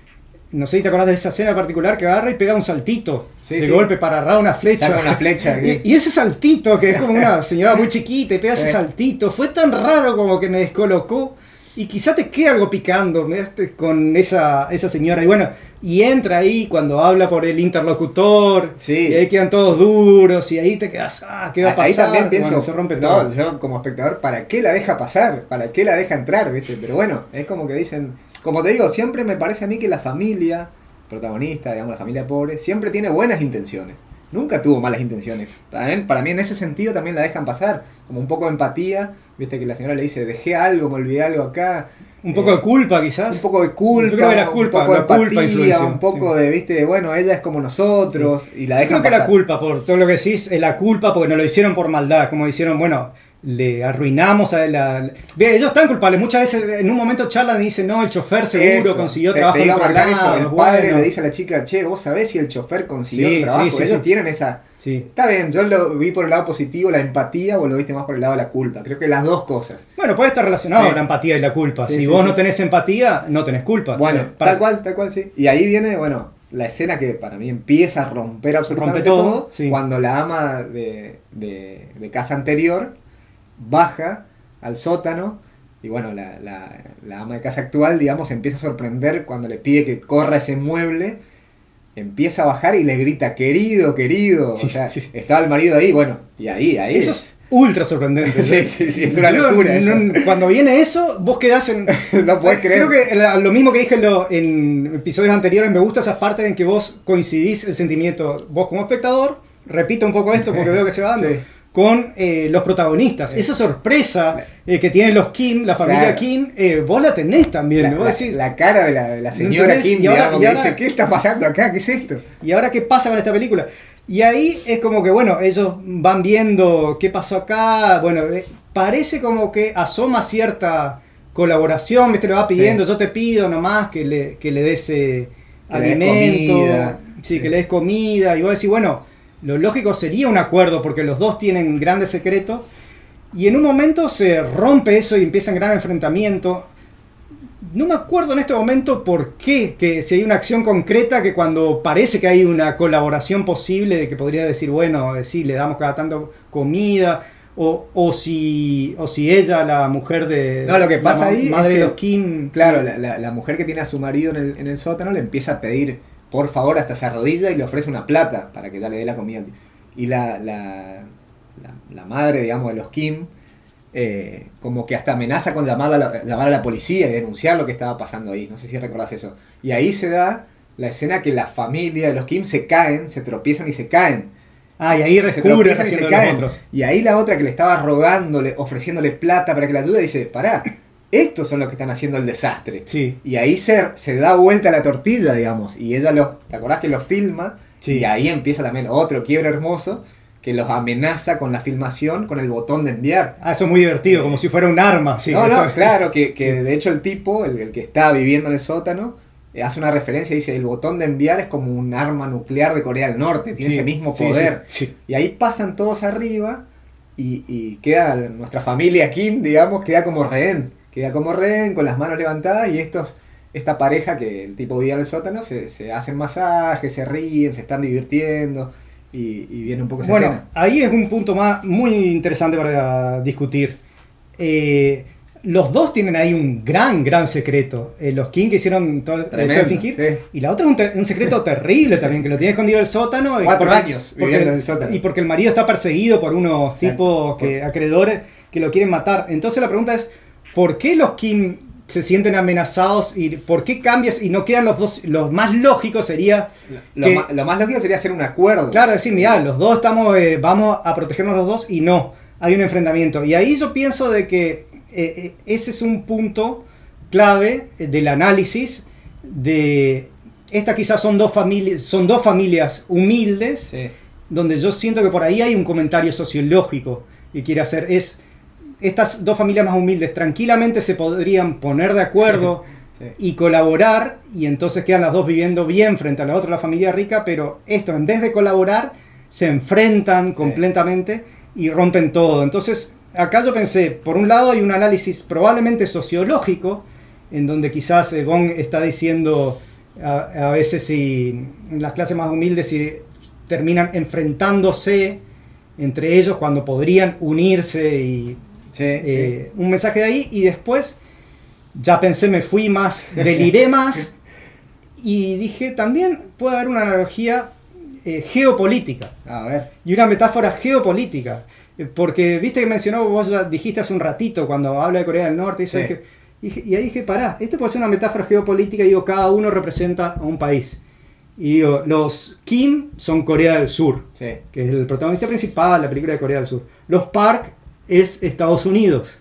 no sé si te acordás de esa escena particular, que agarra y pega un saltito Sí, de sí. golpe para agarrar una flecha. Saca una flecha. Y ese saltito, que es como una señora muy chiquita y pega ese Sí. saltito, fue tan raro como que me descolocó. Y quizá te queda algo picando con esa señora. Y bueno, y entra ahí cuando habla por el interlocutor. Sí. Y ahí quedan todos duros. Y ahí te quedas, ¿qué va a pasar? Ahí también pienso, Bueno, se rompe no, todo. yo como espectador, ¿para qué la deja pasar? ¿Para qué la deja entrar? ¿Viste? Pero bueno, es como que dicen, como te digo, siempre me parece a mí que la familia protagonista, digamos, la familia pobre, siempre tiene buenas intenciones. Nunca tuvo malas intenciones. Para mí en ese sentido también la dejan pasar. Como un poco de empatía. Viste que la señora le dice, dejé algo, me olvidé algo acá. Un poco de culpa quizás. Un poco de culpa, Yo creo que la culpa, un poco de la culpa empatía, influenció, un poco sí. de, viste, bueno, ella es como nosotros. Y la Yo dejan creo que pasar. la culpa, por todo lo que decís, es la culpa porque no lo hicieron por maldad, como hicieron, bueno, le arruinamos a la... Ve, ellos están culpables, muchas veces en un momento charlan y dicen, no, el chofer seguro Eso. consiguió Te trabajo en iba a otro marcar lado, eso. El padre bueno. le dice a la chica, che, vos sabés si el chofer consiguió Sí, trabajo. sí, sí, Ellos sí. tienen esa... Sí. Está bien, yo lo vi por el lado positivo, la empatía, o lo viste más por el lado de la culpa. Creo que las dos cosas. Bueno, puede estar relacionado Sí. la empatía y la culpa. Sí, si sí, vos sí. no tenés empatía, no tenés culpa. Bueno, Para- tal cual, sí. Y ahí viene, bueno, la escena que para mí empieza a romper absolutamente Rompe todo, todo, sí. cuando la ama de casa anterior baja al sótano y bueno, la ama de casa actual, digamos, se empieza a sorprender cuando le pide que corra ese mueble, empieza a bajar y le grita, querido, querido, Sí, o sea, sí, sí. estaba el marido ahí, bueno, y ahí Eso es ultra sorprendente. Sí, sí, sí, es una Yo locura eso. cuando viene eso, vos quedás en... No podés creer. Creo que lo mismo que dije en episodios anteriores, me gusta esa parte en que vos coincidís el sentimiento, vos como espectador, repito un poco esto porque veo que se va dando, Sí. con los protagonistas. Sí. Esa sorpresa que tienen los Kim, la familia Claro. Kim, vos la tenés también. Vos decís, la cara de la señora ¿entendés? Kim, Y ahora- digamos, y que ahora- dice, ¿qué está pasando acá? ¿Qué es esto? ¿y ahora qué pasa con esta película? Y ahí es como que, bueno, ellos van viendo qué pasó acá. Bueno, parece como que asoma cierta colaboración, ¿viste? Le va pidiendo, yo te pido nomás que le des alimento, sí, que le des comida, y vos decís, bueno, lo lógico sería un acuerdo porque los dos tienen grandes secretos, y en un momento se rompe eso y empieza un gran enfrentamiento. No me acuerdo en este momento por qué, que si hay una acción concreta que cuando parece que hay una colaboración posible de que podría decir, bueno, sí, le damos cada tanto comida, o si ella, la mujer de no, lo que pasa ahí madre es que, de los Kim, claro, sí, la mujer que tiene a su marido en el sótano le empieza a pedir por favor, hasta se arrodilla y le ofrece una plata para que ya le dé la comida. Y la madre, digamos, de los Kim, como que hasta amenaza con llamar a la policía y denunciar lo que estaba pasando ahí. No sé si recordás eso. Y ahí se da la escena que la familia de los Kim se caen, se tropiezan y se caen. Ah, y ahí descubre haciendo los otros. Y ahí la otra que le estaba rogándole, ofreciéndole plata para que la ayude, dice, pará, estos son los que están haciendo el desastre. Sí. Y ahí se da vuelta la tortilla, digamos. Y ella ¿te acordás que los filma? Sí. Y ahí empieza también otro quiebre hermoso que los amenaza con la filmación, con el botón de enviar. Ah, eso es muy divertido, como si fuera un arma. Sí, no, claro, que sí. De hecho el tipo, el que está viviendo en el sótano, hace una referencia, dice, el botón de enviar es como un arma nuclear de Corea del Norte, tiene ese mismo poder. Sí. Y ahí pasan todos arriba y queda nuestra familia Kim, digamos, queda como rehén con las manos levantadas y esta pareja que el tipo vivía en el sótano se hacen masajes, se ríen, se están divirtiendo. Y viene un poco esa bueno, escena. Ahí es un punto muy interesante para discutir. Los dos tienen ahí un gran secreto. Los Kim que hicieron todo esto de fingir. Sí. Y la otra es un secreto terrible también, que lo tiene escondido en el sótano. 4 años viviendo en el sótano. Y porque el marido está perseguido por unos tipos acreedores que lo quieren matar. Entonces la pregunta es, ¿por qué los Kim se sienten amenazados y por qué cambias y no quedan los dos? Lo más lógico sería lo más lógico sería hacer un acuerdo. Claro, decir, mirá, los dos vamos a protegernos los dos, y no, hay un enfrentamiento. Y ahí yo pienso de que ese es un punto clave del análisis de esta. Quizás son dos familias humildes, sí, donde yo siento que por ahí hay un comentario sociológico que quiere hacer. Estas dos familias más humildes tranquilamente se podrían poner de acuerdo sí, y colaborar, y entonces quedan las dos viviendo bien frente a la otra, la familia rica, pero esto, en vez de colaborar, se enfrentan completamente y rompen todo. Entonces, acá yo pensé, por un lado hay un análisis probablemente sociológico, en donde quizás Gong está diciendo a veces si las clases más humildes si terminan enfrentándose entre ellos cuando podrían unirse y... Sí. Un mensaje de ahí, y después ya pensé, me fui más, deliré más y dije, también puede haber una analogía geopolítica. A ver. Y una metáfora geopolítica, porque viste que mencionó, vos ya dijiste hace un ratito cuando habla de Corea del Norte, y, eso sí, y ahí dije, pará, esto puede ser una metáfora geopolítica, y digo, cada uno representa a un país. Y digo, los Kim son Corea del Sur, sí, que es el protagonista principal de la película de Corea del Sur. Los Park es Estados Unidos,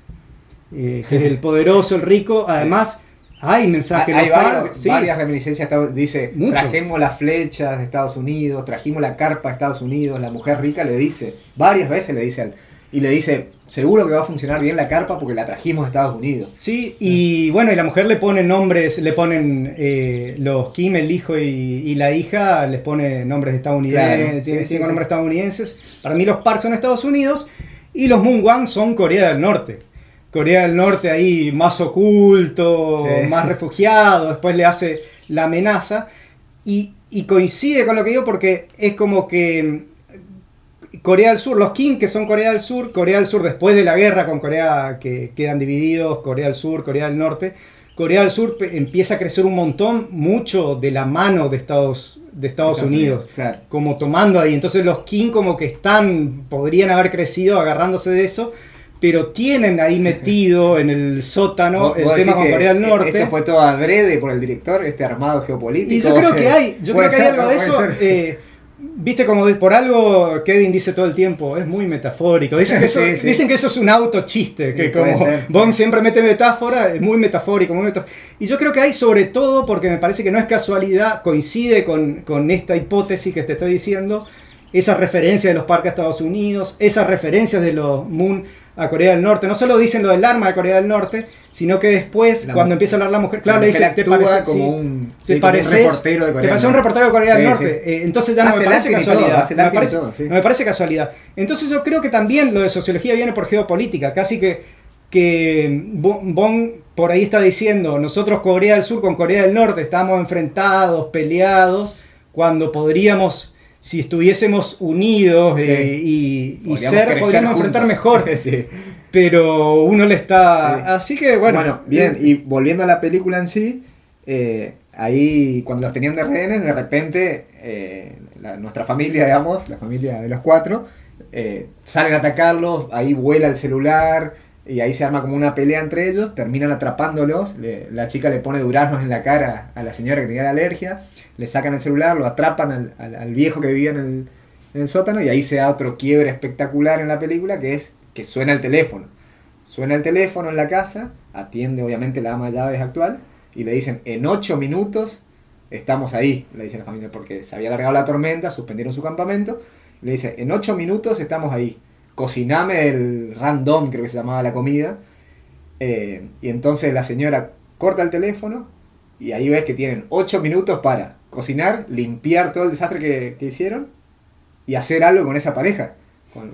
que es el poderoso, el rico. Además, hay mensajes. Hay varias reminiscencias. Dice, mucho. Trajimos las flechas de Estados Unidos, trajimos la carpa de Estados Unidos. La mujer rica le dice, varias veces le dice, y le dice, seguro que va a funcionar bien la carpa porque la trajimos de Estados Unidos. Sí, y bueno, y la mujer le pone nombres, le ponen los Kim, el hijo y la hija, les pone nombres estadounidenses, claro, tienen nombres estadounidenses. Para mí los Park son Estados Unidos. Y los Mungwan son Corea del Norte. Corea del Norte ahí más oculto, sí, más refugiado, después le hace la amenaza. Y coincide con lo que digo porque es como que Corea del Sur, los Kim que son Corea del Sur después de la guerra con Corea, que quedan divididos, Corea del Sur, Corea del Norte. Corea del Sur empieza a crecer un montón, mucho de la mano de Estados Unidos, claro, como tomando ahí. Entonces los Kim como que podrían haber crecido agarrándose de eso, pero tienen ahí metido en el sótano el tema con Corea del Norte. Esto fue todo adrede por el director, este armado geopolítico. Y yo creo que hay algo de eso. Viste, como por algo Kevin dice todo el tiempo, es muy metafórico. Dicen que eso es un autochiste, que como Bong siempre mete metáfora, es muy metafórico, Y yo creo que hay, sobre todo, porque me parece que no es casualidad, coincide con esta hipótesis que te estoy diciendo, esas referencias de los Park a Estados Unidos, esas referencias de los Moon a Corea del Norte. No solo dicen lo del arma de Corea del Norte, sino que después, cuando empieza a hablar la mujer, claro, le dice, te parece como un reportero de Corea. Te parece un reportero de Corea del Norte. Entonces ya no me parece casualidad. No me parece casualidad. Entonces yo creo que también lo de sociología viene por geopolítica, casi que Bong por ahí está diciendo, nosotros Corea del Sur con Corea del Norte estamos enfrentados, peleados, cuando podríamos, si estuviésemos unidos podríamos enfrentar mejor. Sí. Pero uno le está... Sí. Así que bueno. Bien, y volviendo a la película en sí, ahí cuando los tenían de rehenes, de repente nuestra familia, digamos, la familia de los cuatro, salen a atacarlos, ahí vuela el celular y ahí se arma como una pelea entre ellos, terminan atrapándolos, la chica le pone duraznos en la cara a la señora que tenía la alergia, le sacan el celular, lo atrapan al viejo que vivía en el sótano y ahí se da otro quiebre espectacular en la película, que es que suena el teléfono. Suena el teléfono en la casa, atiende obviamente la ama de llaves actual y le dicen, en 8 minutos estamos ahí, le dice la familia, porque se había alargado la tormenta, suspendieron su campamento, le dice, en 8 minutos estamos ahí, cociname el random, creo que se llamaba la comida, y entonces la señora corta el teléfono y ahí ves que tienen 8 minutos para cocinar, limpiar todo el desastre que hicieron y hacer algo con esa pareja,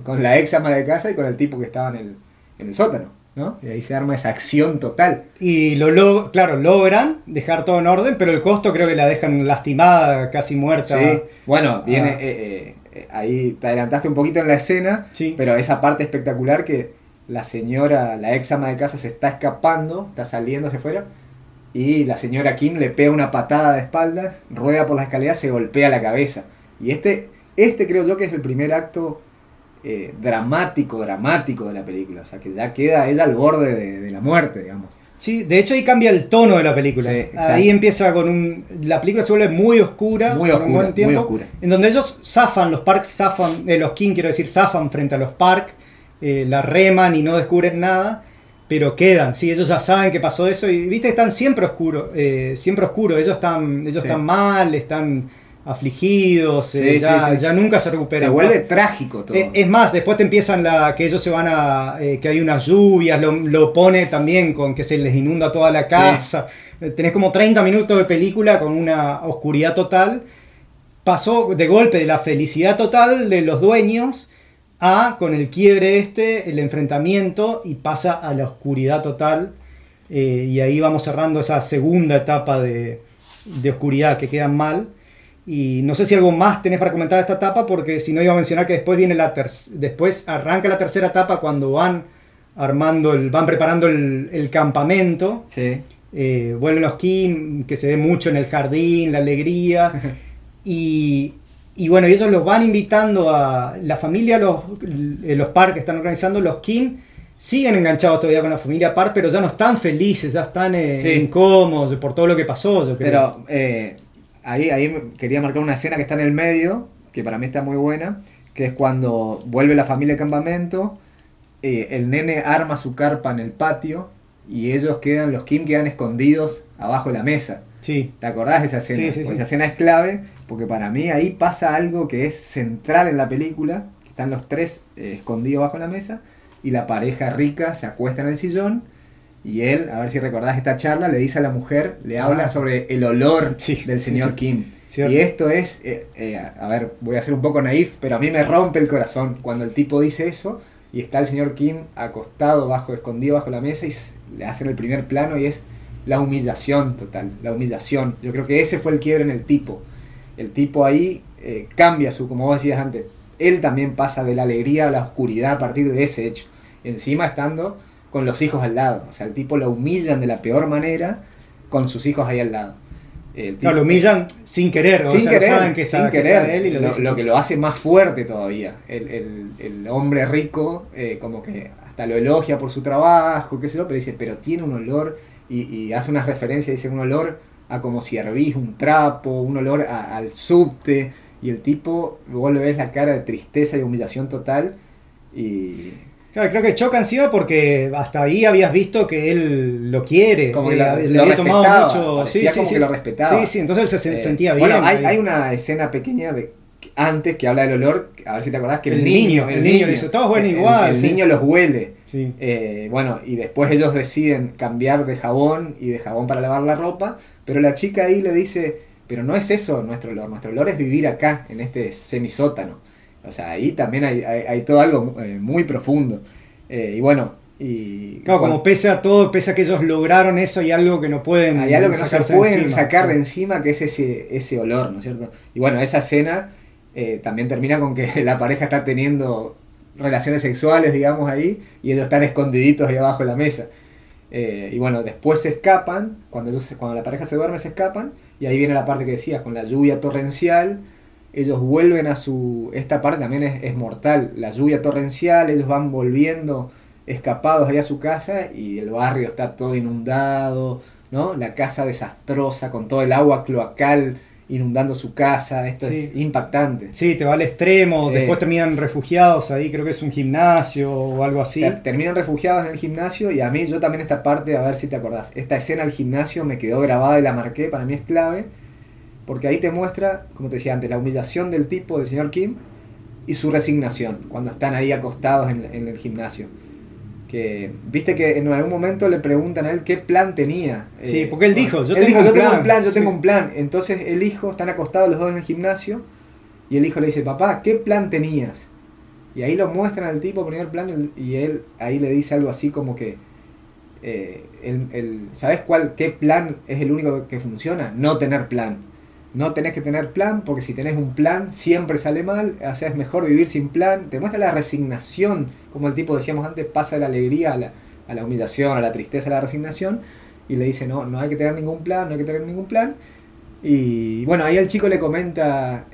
con la ex ama de casa y con el tipo que estaba en el sótano, ¿no? Y ahí se arma esa acción total. Y claro, logran dejar todo en orden, pero el costo creo que la dejan lastimada, casi muerta. Sí, bueno, viene ahí te adelantaste un poquito en la escena, sí. Pero esa parte espectacular que la señora, la ex ama de casa se está escapando, está saliendo hacia afuera y la señora Kim le pega una patada de espaldas, rueda por la escalera, se golpea la cabeza. Y este creo yo que es el primer acto dramático de la película, o sea que ya queda ella al borde de la muerte, digamos. Sí, de hecho ahí cambia el tono de la película. Sí, ahí empieza con la película se vuelve muy oscura, muy oscura, tiempo, muy oscura. En donde ellos los King quiero decir, zafan frente a los Park, la reman y no descubren nada, pero quedan, sí, ellos ya saben que pasó eso y viste que están siempre oscuros, ellos están mal, están afligidos, ya nunca se recuperan. Se vuelve trágico todo. Es más, después te empiezan que ellos se van que hay unas lluvias, lo pone también con que se les inunda toda la casa. Sí. Tenés como 30 minutos de película con una oscuridad total. Pasó de golpe de la felicidad total de los dueños con el quiebre el enfrentamiento y pasa a la oscuridad total. Y ahí vamos cerrando esa segunda etapa de oscuridad que quedan mal. Y no sé si algo más tenés para comentar de esta etapa, porque si no iba a mencionar que después viene después arranca la tercera etapa cuando van preparando el campamento. Sí. Vuelven los Kim, que se ve mucho en el jardín, la alegría. y bueno, ellos los van invitando a la familia, los Park que están organizando, los Kim siguen enganchados todavía con la familia Park, pero ya no están felices, ya están incómodos por todo lo que pasó, yo creo. Pero Ahí quería marcar una escena que está en el medio, que para mí está muy buena, que es cuando vuelve la familia al campamento, el nene arma su carpa en el patio y los Kim quedan escondidos abajo de la mesa. Sí. ¿Te acordás de esa escena? Sí. Esa escena es clave porque para mí ahí pasa algo que es central en la película, que están los tres escondidos bajo la mesa y la pareja rica se acuesta en el sillón. Y él, a ver si recordás esta charla, le dice a la mujer, le habla sobre el olor del señor Kim. Cierto. Y esto es, a ver, voy a ser un poco naif, pero a mí me rompe el corazón cuando el tipo dice eso y está el señor Kim acostado, escondido bajo la mesa y le hacen el primer plano y es la humillación total, la humillación. Yo creo que ese fue el quiebre en el tipo. El tipo ahí cambia como vos decías antes, él también pasa de la alegría a la oscuridad a partir de ese hecho. Encima estando con los hijos al lado, o sea, el tipo lo humillan de la peor manera con sus hijos ahí al lado. No, lo humillan sin querer, saben que sin querer, él y lo que lo hace más fuerte todavía. El hombre rico, como que hasta lo elogia por su trabajo, qué sé yo, pero dice, pero tiene un olor, y hace unas referencias, dice un olor a como si hervís un trapo, un olor al subte, y el tipo, vos le ves la cara de tristeza y humillación total, y... Claro, creo que choca encima porque hasta ahí habías visto que él lo quiere, como que le había tomado mucho, que lo respetaba. Sí, entonces él se sentía bien. Bueno, hay una escena pequeña antes, que habla del olor, a ver si te acordás, que el niño dice, todos huelen igual. El niño los huele. Sí. Bueno, y después ellos deciden cambiar de jabón y de jabón para lavar la ropa, pero la chica ahí le dice, pero no es eso nuestro olor es vivir acá, en este semisótano. O sea, ahí también hay todo algo muy profundo. Y bueno, y claro, como pese a todo, pese a que ellos lograron eso, hay algo que no pueden hay algo que no se pueden encima. sacar de encima, que es ese olor, ¿no es cierto? Y bueno, esa escena también termina con que la pareja está teniendo relaciones sexuales, digamos, ahí, y ellos están escondiditos ahí abajo de la mesa. Y bueno, después se escapan, cuando la pareja se duerme se escapan, y ahí viene la parte que decías, con la lluvia torrencial, ellos vuelven a esta parte también es mortal, la lluvia torrencial, ellos van volviendo escapados ahí a su casa, y el barrio está todo inundado, ¿no? La casa desastrosa, con todo el agua cloacal inundando su casa, esto Sí. es impactante. Sí, te va al extremo, Sí. después terminan refugiados ahí, creo que es un gimnasio o algo así. Terminan refugiados en el gimnasio, y a mí, yo también esta parte, a ver si te acordás, esta escena del gimnasio me quedó grabada y la marqué, para mí es clave, porque ahí te muestra, como te decía antes, la humillación del tipo, del señor Kim, y su resignación, cuando están ahí acostados en el gimnasio. Que viste que en algún momento le preguntan a él qué plan tenía. Sí, porque él dijo, yo tengo un plan, yo sí. tengo un plan. Entonces el hijo, están acostados los dos en el gimnasio, y el hijo le dice, papá, ¿qué plan tenías? Y ahí lo muestran al tipo poniendo el plan, y él ahí le dice algo así como que ¿sabes qué plan es el único que funciona? No tener plan. No tenés que tener plan, porque si tenés un plan siempre sale mal, o sea, es mejor vivir sin plan. Te muestra la resignación, como el tipo, decíamos antes, pasa de la alegría a la humillación, a la tristeza, a la resignación, y le dice, no hay que tener ningún plan, no hay que tener ningún plan. Y bueno, ahí el chico le comenta,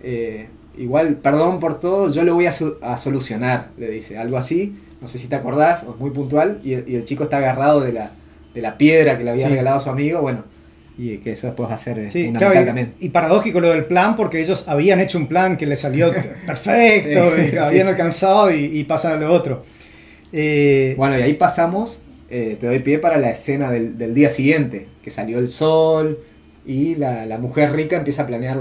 igual, perdón por todo, yo lo voy a solucionar, le dice, algo así, no sé si te acordás, es muy puntual, y el chico está agarrado de la piedra que le había regalado a su amigo, bueno, y que eso después va a ser fundamental claro, también. Y paradójico lo del plan, porque ellos habían hecho un plan que les salió perfecto, Sí, habían alcanzado y pasan a lo otro. Bueno, y ahí pasamos, te doy pie para la escena del día siguiente, que salió el sol y la mujer rica empieza a planear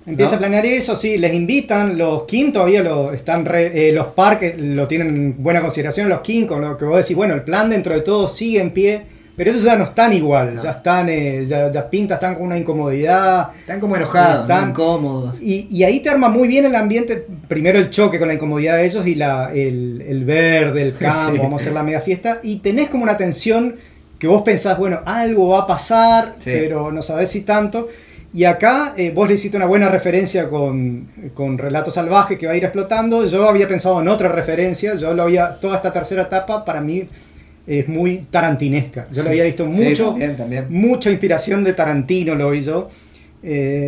Empieza a planear eso, sí, les invitan, los Kim todavía los parques lo tienen en buena consideración, los Kim, con lo que vos decís, bueno, el plan dentro de todo sigue en pie, pero ellos ya no están igual, ya están, ya pinta, están con una incomodidad. Están como enojados, están incómodos. Y ahí te arma muy bien el ambiente, primero el choque con la incomodidad de ellos y el verde, el campo, vamos a hacer la mega fiesta, y tenés como una tensión que vos pensás, bueno, algo va a pasar, pero no sabés si tanto. Y acá vos le hiciste una buena referencia con Relato Salvaje que va a ir explotando. Yo había pensado en otra referencia, toda esta tercera etapa para mí es muy tarantinesca. Yo lo había visto mucho, también. Mucha inspiración de Tarantino lo vi yo.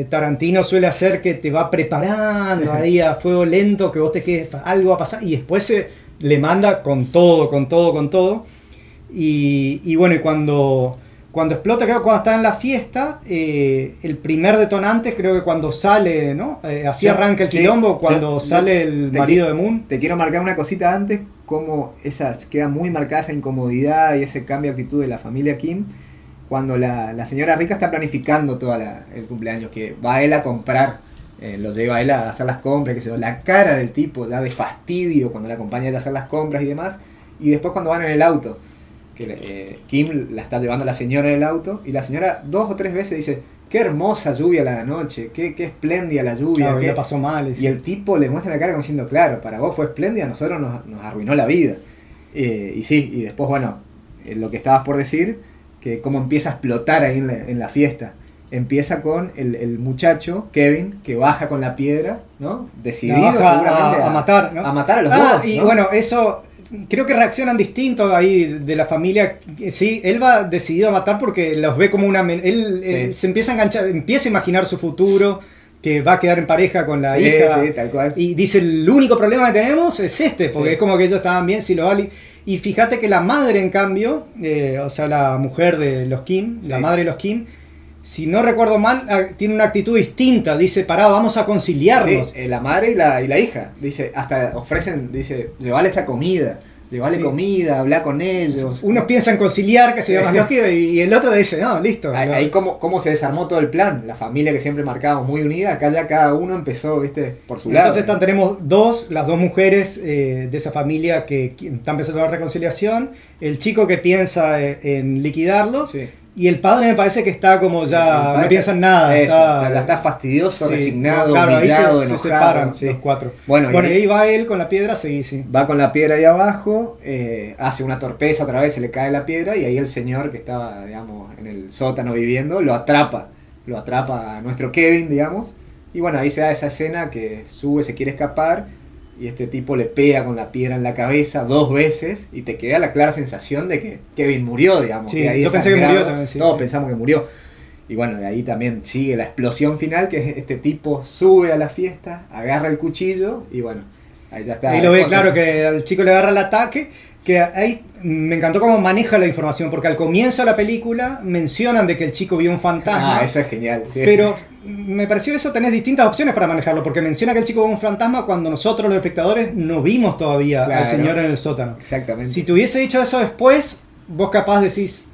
Tarantino suele hacer que te va preparando ahí a fuego lento, que vos te quedes, algo va a pasar, y después le manda con todo. Y bueno, y cuando explota, creo que cuando está en la fiesta, el primer detonante, creo que cuando sale, ¿no? Así arranca el quilombo, cuando sale el marido de Moon. Te quiero marcar una cosita antes, como queda muy marcada esa incomodidad y ese cambio de actitud de la familia Kim, cuando la señora rica está planificando todo el cumpleaños, que va él a comprar, lo lleva a él a hacer las compras, que se ve la cara del tipo ya de fastidio cuando le acompaña a hacer las compras y demás, y después cuando van en el auto, que Kim la está llevando a la señora en el auto, y la señora 2 o 3 veces dice, qué hermosa lluvia la noche, qué espléndida la lluvia. Claro, la pasó mal. Y el tipo le muestra la cara como diciendo, claro, para vos fue espléndida, a nosotros nos arruinó la vida. Y sí, y después, bueno, lo que estabas por decir, que cómo empieza a explotar ahí en la fiesta. Empieza con el muchacho, Kevin, que baja con la piedra, ¿no? Decidido seguramente a matar, ¿no? A matar a los dos. Y ¿no? bueno, eso creo que reaccionan distinto ahí de la familia. Sí, él va decidido a matar porque los ve como él se empieza a enganchar, empieza a imaginar su futuro, que va a quedar en pareja con la hija. Sí, tal cual. Y dice, el único problema que tenemos es porque es como que ellos estaban bien, si lo vale. Y fíjate que la madre, en cambio, o sea, la mujer de los Kim, la madre de los Kim, si no recuerdo mal, tiene una actitud distinta. Dice, pará, vamos a conciliarnos. Sí, la madre y la hija. Dice, hasta ofrecen, dice, llevarle esta comida. llevarle Sí. comida, hablar con ellos. Unos piensan conciliar, que sería más lógico, y el otro dice, no, listo. Ahí cómo se desarmó todo el plan. La familia que siempre marcábamos muy unida, acá ya cada uno empezó, viste, por su lado. Entonces tenemos las dos mujeres de esa familia que están empezando la reconciliación, el chico que piensa en liquidarlos, Sí. y el padre me parece que está como El ya padre no piensa en nada. Eso, ya está fastidioso, sí, resignado, claro, ahí humillado, se enojado. separan Sí. los cuatro. Bueno, Y ahí va él con la piedra, sí. va con la piedra ahí abajo, hace una torpeza otra vez, se le cae la piedra y ahí el señor que estaba, digamos, en el sótano viviendo, lo atrapa a nuestro Kevin, digamos, y bueno, ahí se da esa escena que sube, se quiere escapar y este tipo le pega con la piedra en la cabeza 2 veces y te queda la clara sensación de que Kevin murió, digamos. Sí, que ahí yo pensé que desangrado, murió también, sí, todos sí. pensamos que murió. Y bueno, de ahí también sigue la explosión final, que es este tipo sube a la fiesta, agarra el cuchillo y bueno, ahí ya está. Ahí lo ve claro que al chico le agarra el ataque, que ahí me encantó cómo maneja la información, porque al comienzo de la película mencionan de que el chico vio un fantasma. Ah, eso es genial. Sí. Pero me pareció eso, tenés distintas opciones para manejarlo, porque menciona que el chico vio un fantasma cuando nosotros los espectadores no vimos todavía Claro. al señor en el sótano. Exactamente. Si te hubiese dicho eso después, vos capaz decís,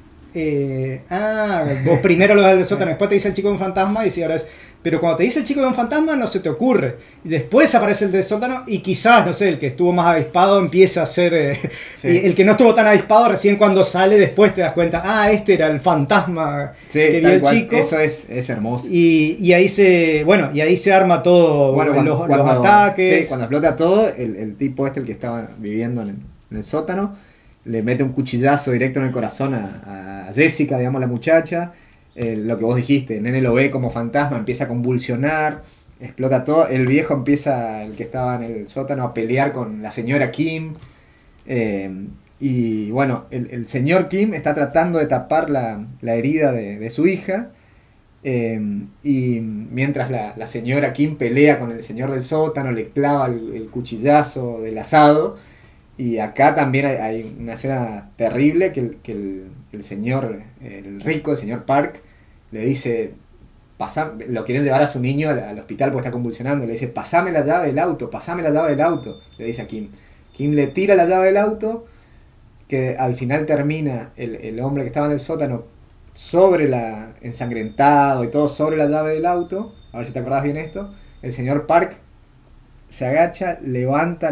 vos primero lo ves del sótano, después te dice el chico de un fantasma y decís, ahora es... Pero cuando te dice el chico de un fantasma no se te ocurre. Y después aparece el del sótano y quizás, no sé, el que estuvo más avispado empieza a ser... Sí. Y el que no estuvo tan avispado recién cuando sale después te das cuenta, este era el fantasma Sí, que vio tal el cual. chico. Eso es hermoso. Y ahí se arma todo, Bueno, los ataques. Sí, cuando explota todo, el tipo el que estaba viviendo en el sótano, le mete un cuchillazo directo en el corazón a Jessica, digamos, la muchacha. Lo que vos dijiste, el nene lo ve como fantasma, empieza a convulsionar, explota todo. El viejo empieza, el que estaba en el sótano, a pelear con la señora Kim. Y bueno, el señor Kim está tratando de tapar la herida de su hija. Y mientras la señora Kim pelea con el señor del sótano, le clava el cuchillazo del asado. Y acá también hay una escena terrible que el señor, el rico, el señor Park, le dice, lo quieren llevar a su niño al hospital porque está convulsionando, le dice, pasame la llave del auto, le dice a Kim. Kim le tira la llave del auto, que al final termina el hombre que estaba en el sótano ensangrentado y todo sobre la llave del auto. A ver si te acordás bien esto. El señor Park se agacha, levanta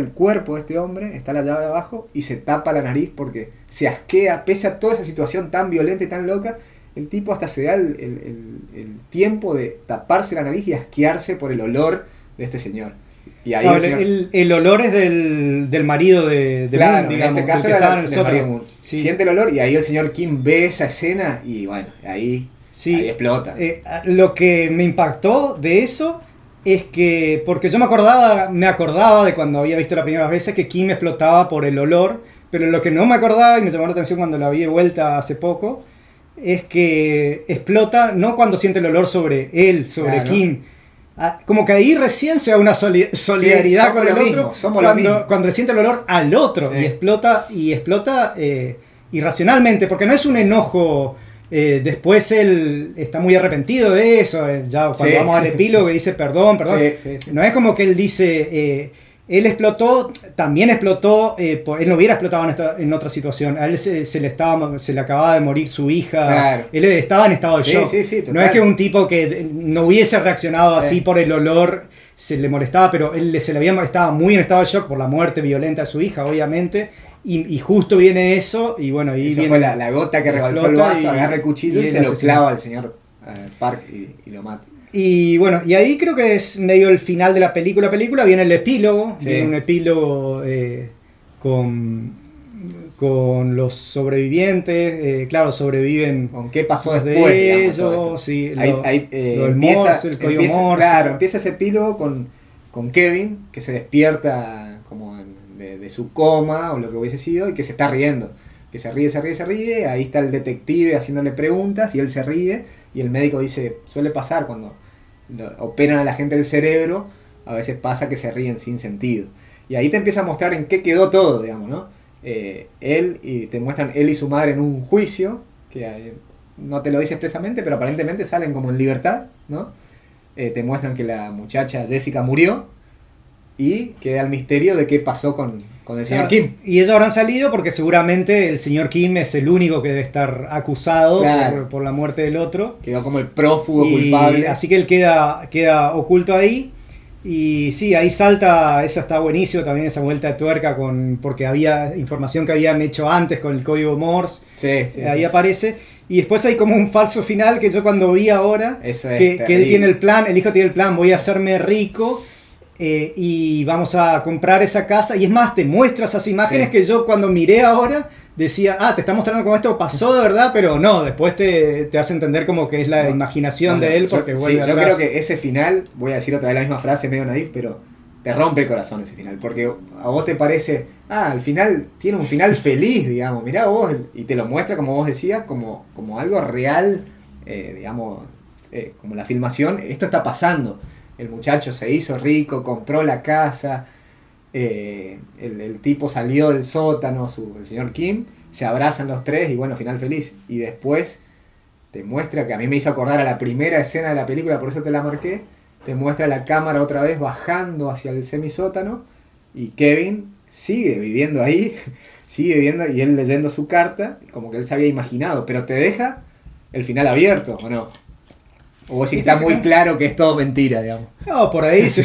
el cuerpo de este hombre, está la llave abajo y se tapa la nariz porque se asquea, pese a toda esa situación tan violenta y tan loca, el tipo hasta se da el tiempo de taparse la nariz y asquearse por el olor de este señor. Y ahí el olor es del marido de claro, Moon, digamos, en este caso que estaba en el del marido sótano. Moon. Sí. Siente el olor y ahí el señor Kim ve esa escena y bueno, ahí explota. Lo que me impactó de eso es que, porque yo me acordaba de cuando había visto la primera vez que Kim explotaba por el olor, pero lo que no me acordaba y me llamó la atención cuando la vi de vuelta hace poco, es que explota no cuando siente el olor sobre él, sobre Claro. Kim. Como que ahí recién se da una solidaridad con el otro, cuando le siente el olor al otro, sí. y explota irracionalmente, porque no es un enojo. Después él está muy arrepentido de eso, ya cuando Sí. vamos al epílogo que dice perdón. Sí. No es como que él dice, él explotó, también explotó, él no hubiera explotado en otra situación, a él se le acababa de morir su hija, Claro. él estaba en estado de Sí, shock. sí, total. No es que un tipo que no hubiese reaccionado así por el olor, se le molestaba, pero él estaba muy en estado de shock por la muerte violenta de su hija, obviamente. Y justo viene eso, y bueno, ahí Eso viene fue la gota que rebalsó el vaso, agarra el cuchillo y se lo clava al señor Park y lo mata. Y bueno, y ahí creo que es medio el final de la película. Viene el epílogo, Sí. viene un epílogo con los sobrevivientes, claro, sobreviven ¿Con qué pasó los después? de digamos, todo ellos, esto? sí, Ahí, lo del Morse, el código Morse. Claro, empieza ese epílogo con Kevin, que se despierta como de su coma o lo que hubiese sido y que se está riendo. Que se ríe, ahí está el detective haciéndole preguntas y él se ríe y el médico dice, suele pasar cuando operan a la gente del cerebro, a veces pasa que se ríen sin sentido. Y ahí te empieza a mostrar en qué quedó todo, digamos, ¿no? Te muestran él y su madre en un juicio, que no te lo dice expresamente, pero aparentemente salen como en libertad, ¿no? Te muestran que la muchacha Jessica murió y queda el misterio de qué pasó con Con el señor Kim. Y ellos habrán salido porque seguramente el señor Kim es el único que debe estar acusado por la muerte del otro. Quedó como el prófugo culpable. Así que él queda oculto ahí. Y sí, ahí salta, eso está buenísimo también, esa vuelta de tuerca, porque había información que habían hecho antes con el código Morse. Sí, ahí aparece. Y después hay como un falso final que yo cuando vi ahora, que él tiene el plan, el hijo tiene el plan, voy a hacerme rico. Y vamos a comprar esa casa, y es más, te muestra esas imágenes que yo cuando miré ahora decía, te está mostrando cómo esto pasó de verdad, pero no, después te hace entender como que es la imaginación de él, porque vuelve atrás. Yo creo que ese final, voy a decir otra vez la misma frase medio naif, pero te rompe el corazón ese final, porque a vos te parece, al final tiene un final feliz, digamos, mirá vos, y te lo muestra, como vos decías, como algo real, digamos, como la filmación, esto está pasando. El muchacho se hizo rico, compró la casa, el tipo salió del sótano, el señor Kim, se abrazan los tres y bueno, final feliz. Y después te muestra, que a mí me hizo acordar a la primera escena de la película, por eso te la marqué, te muestra la cámara otra vez bajando hacia el semisótano y Kevin sigue viviendo ahí, sigue viviendo y él leyendo su carta, como que él se había imaginado, pero te deja el final abierto, ¿o no? O vos sí está muy claro que es todo mentira, digamos. No, por ahí sí.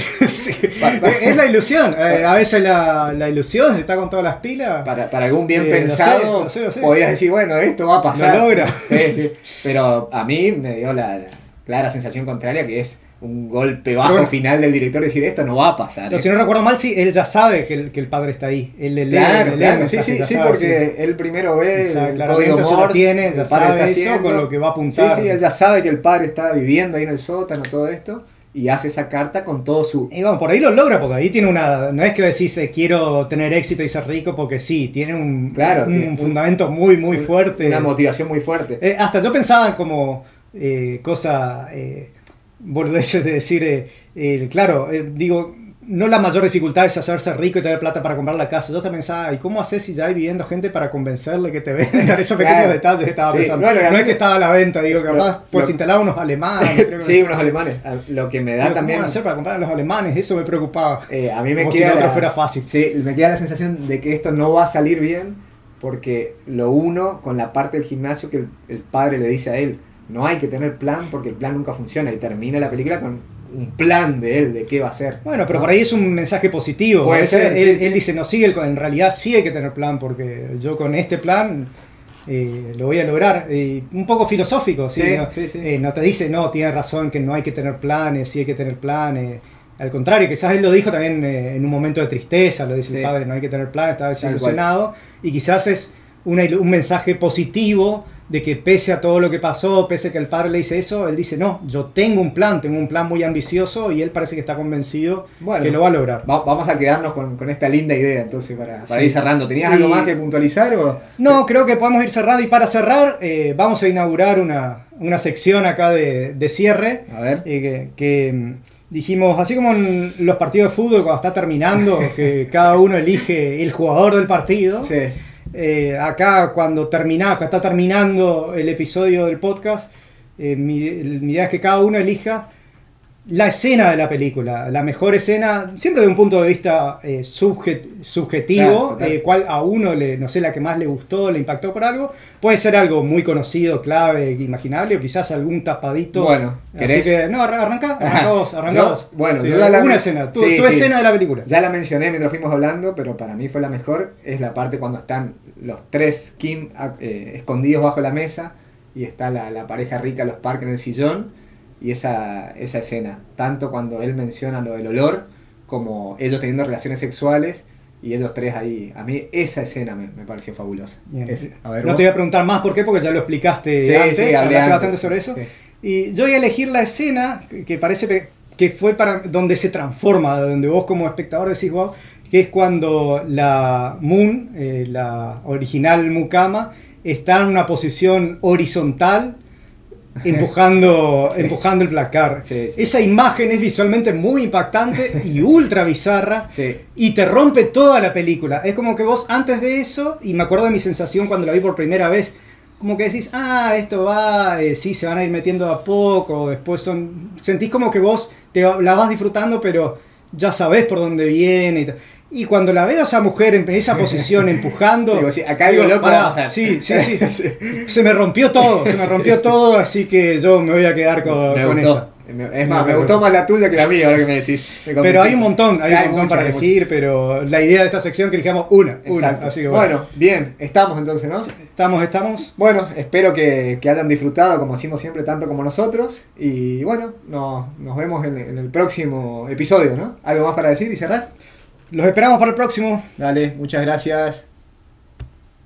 Es la ilusión. A veces la ilusión se está con todas las pilas. Para algún bien pensado, lo sé. Podías decir, bueno, esto va a pasar. Lo logra. Sí. Pero a mí me dio la clara sensación contraria, que es un golpe bajo final del director, decir, esto no va a pasar. Pero si no recuerdo mal, sí, él ya sabe que el padre está ahí. Él le lee, claro. Sí, porque él primero ve el código Morse, tiene, ya sabe eso, con lo que va a apuntar. Sí, él ya sabe que el padre está viviendo ahí en el sótano, todo esto, y hace esa carta con todo su... Y bueno, por ahí lo logra, porque ahí tiene no es que decís, quiero tener éxito y ser rico, porque sí, tiene un fundamento muy fuerte. Una motivación muy fuerte. Hasta yo pensaba como cosa... boludeces de decir, digo, no la mayor dificultad es hacerse rico y tener plata para comprar la casa. Yo también pensaba, ¿y cómo haces si ya hay viviendo gente para convencerle que te venda? Esos pequeños detalles estaba pensando. No es que estaba a la venta, digo, capaz pues instalar unos alemanes. Sí, unos alemanes. Lo que me da también... ¿Cómo hacer para comprar a los alemanes? Eso me preocupaba. A mí me como queda si lo otro fuera fácil. Sí, me queda la sensación de que esto no va a salir bien, porque lo uno con la parte del gimnasio que el padre le dice a él, no hay que tener plan porque el plan nunca funciona, y termina la película con un plan de él, de qué va a hacer. Bueno, pero por ahí es un mensaje positivo. Puede ser, él dice, no sigue, en realidad sí hay que tener plan, porque yo con este plan lo voy a lograr. Un poco filosófico, ¿sí? No te dice, no, tienes razón que no hay que tener planes, sí hay que tener planes. Al contrario, quizás él lo dijo también en un momento de tristeza, lo dice el padre, no hay que tener planes, estaba desilusionado, y quizás es un mensaje positivo de que pese a todo lo que pasó, pese a que el padre le dice eso, él dice, no, yo tengo un plan muy ambicioso, y él parece que está convencido que lo va a lograr. Vamos a quedarnos con esta linda idea entonces para ir cerrando. ¿Tenías algo más que puntualizar? No, creo que podemos ir cerrando, y para cerrar vamos a inaugurar una sección acá de cierre. A ver. Que dijimos, así como en los partidos de fútbol cuando está terminando, que cada uno elige el jugador del partido. Sí. Acá cuando está terminando el episodio del podcast, mi idea es que cada uno elija la escena de la película, la mejor escena, siempre de un punto de vista subjetivo, claro. Cuál a uno no sé, la que más le gustó, le impactó por algo. Puede ser algo muy conocido, clave, imaginable, o quizás algún tapadito. Bueno, ¿querés? Así que, no, arranca vos. Bueno, sí, una escena, tu escena de la película. Ya la mencioné mientras fuimos hablando, pero para mí fue la mejor. Es la parte cuando están los tres Kim escondidos bajo la mesa, y está la pareja rica, los Park en el sillón. Y esa escena, tanto cuando él menciona lo del olor, como ellos teniendo relaciones sexuales y ellos tres ahí. A mí esa escena me pareció fabulosa. A ver, no te voy a preguntar más por qué, porque ya lo explicaste antes, hablaste bastante sobre eso. Sí. Y yo voy a elegir la escena que parece que fue para donde se transforma, donde vos como espectador decís, wow, que es cuando la Moon, la original Mukama, está en una posición horizontal, empujando el placar. Esa imagen es visualmente muy impactante y ultra bizarra, y te rompe toda la película. Es como que vos antes de eso, y me acuerdo de mi sensación cuando la vi por primera vez, como que decís, esto va, sí, se van a ir metiendo a poco, después sentís como que vos la vas disfrutando, pero ya sabés por dónde viene. Y cuando la veo a esa mujer en esa posición empujando, Digo, sí, acá digo, loco, pará, vamos a hacer. sí. Se me rompió todo, así que yo me voy a quedar Me con gustó. esa. Es más, me gustó más la tuya que la mía, ahora que me decís. Pero hay un montón Hay para muchas, elegir, pero la idea de esta sección es que elijamos una. Exacto. Así que bueno, bien, estamos entonces, ¿no? Estamos. Bueno, espero que hayan disfrutado, como hacemos siempre, tanto como nosotros. Y bueno, nos vemos en el próximo episodio, ¿no? ¿Algo más para decir y cerrar? Los esperamos para el próximo. Dale, muchas gracias.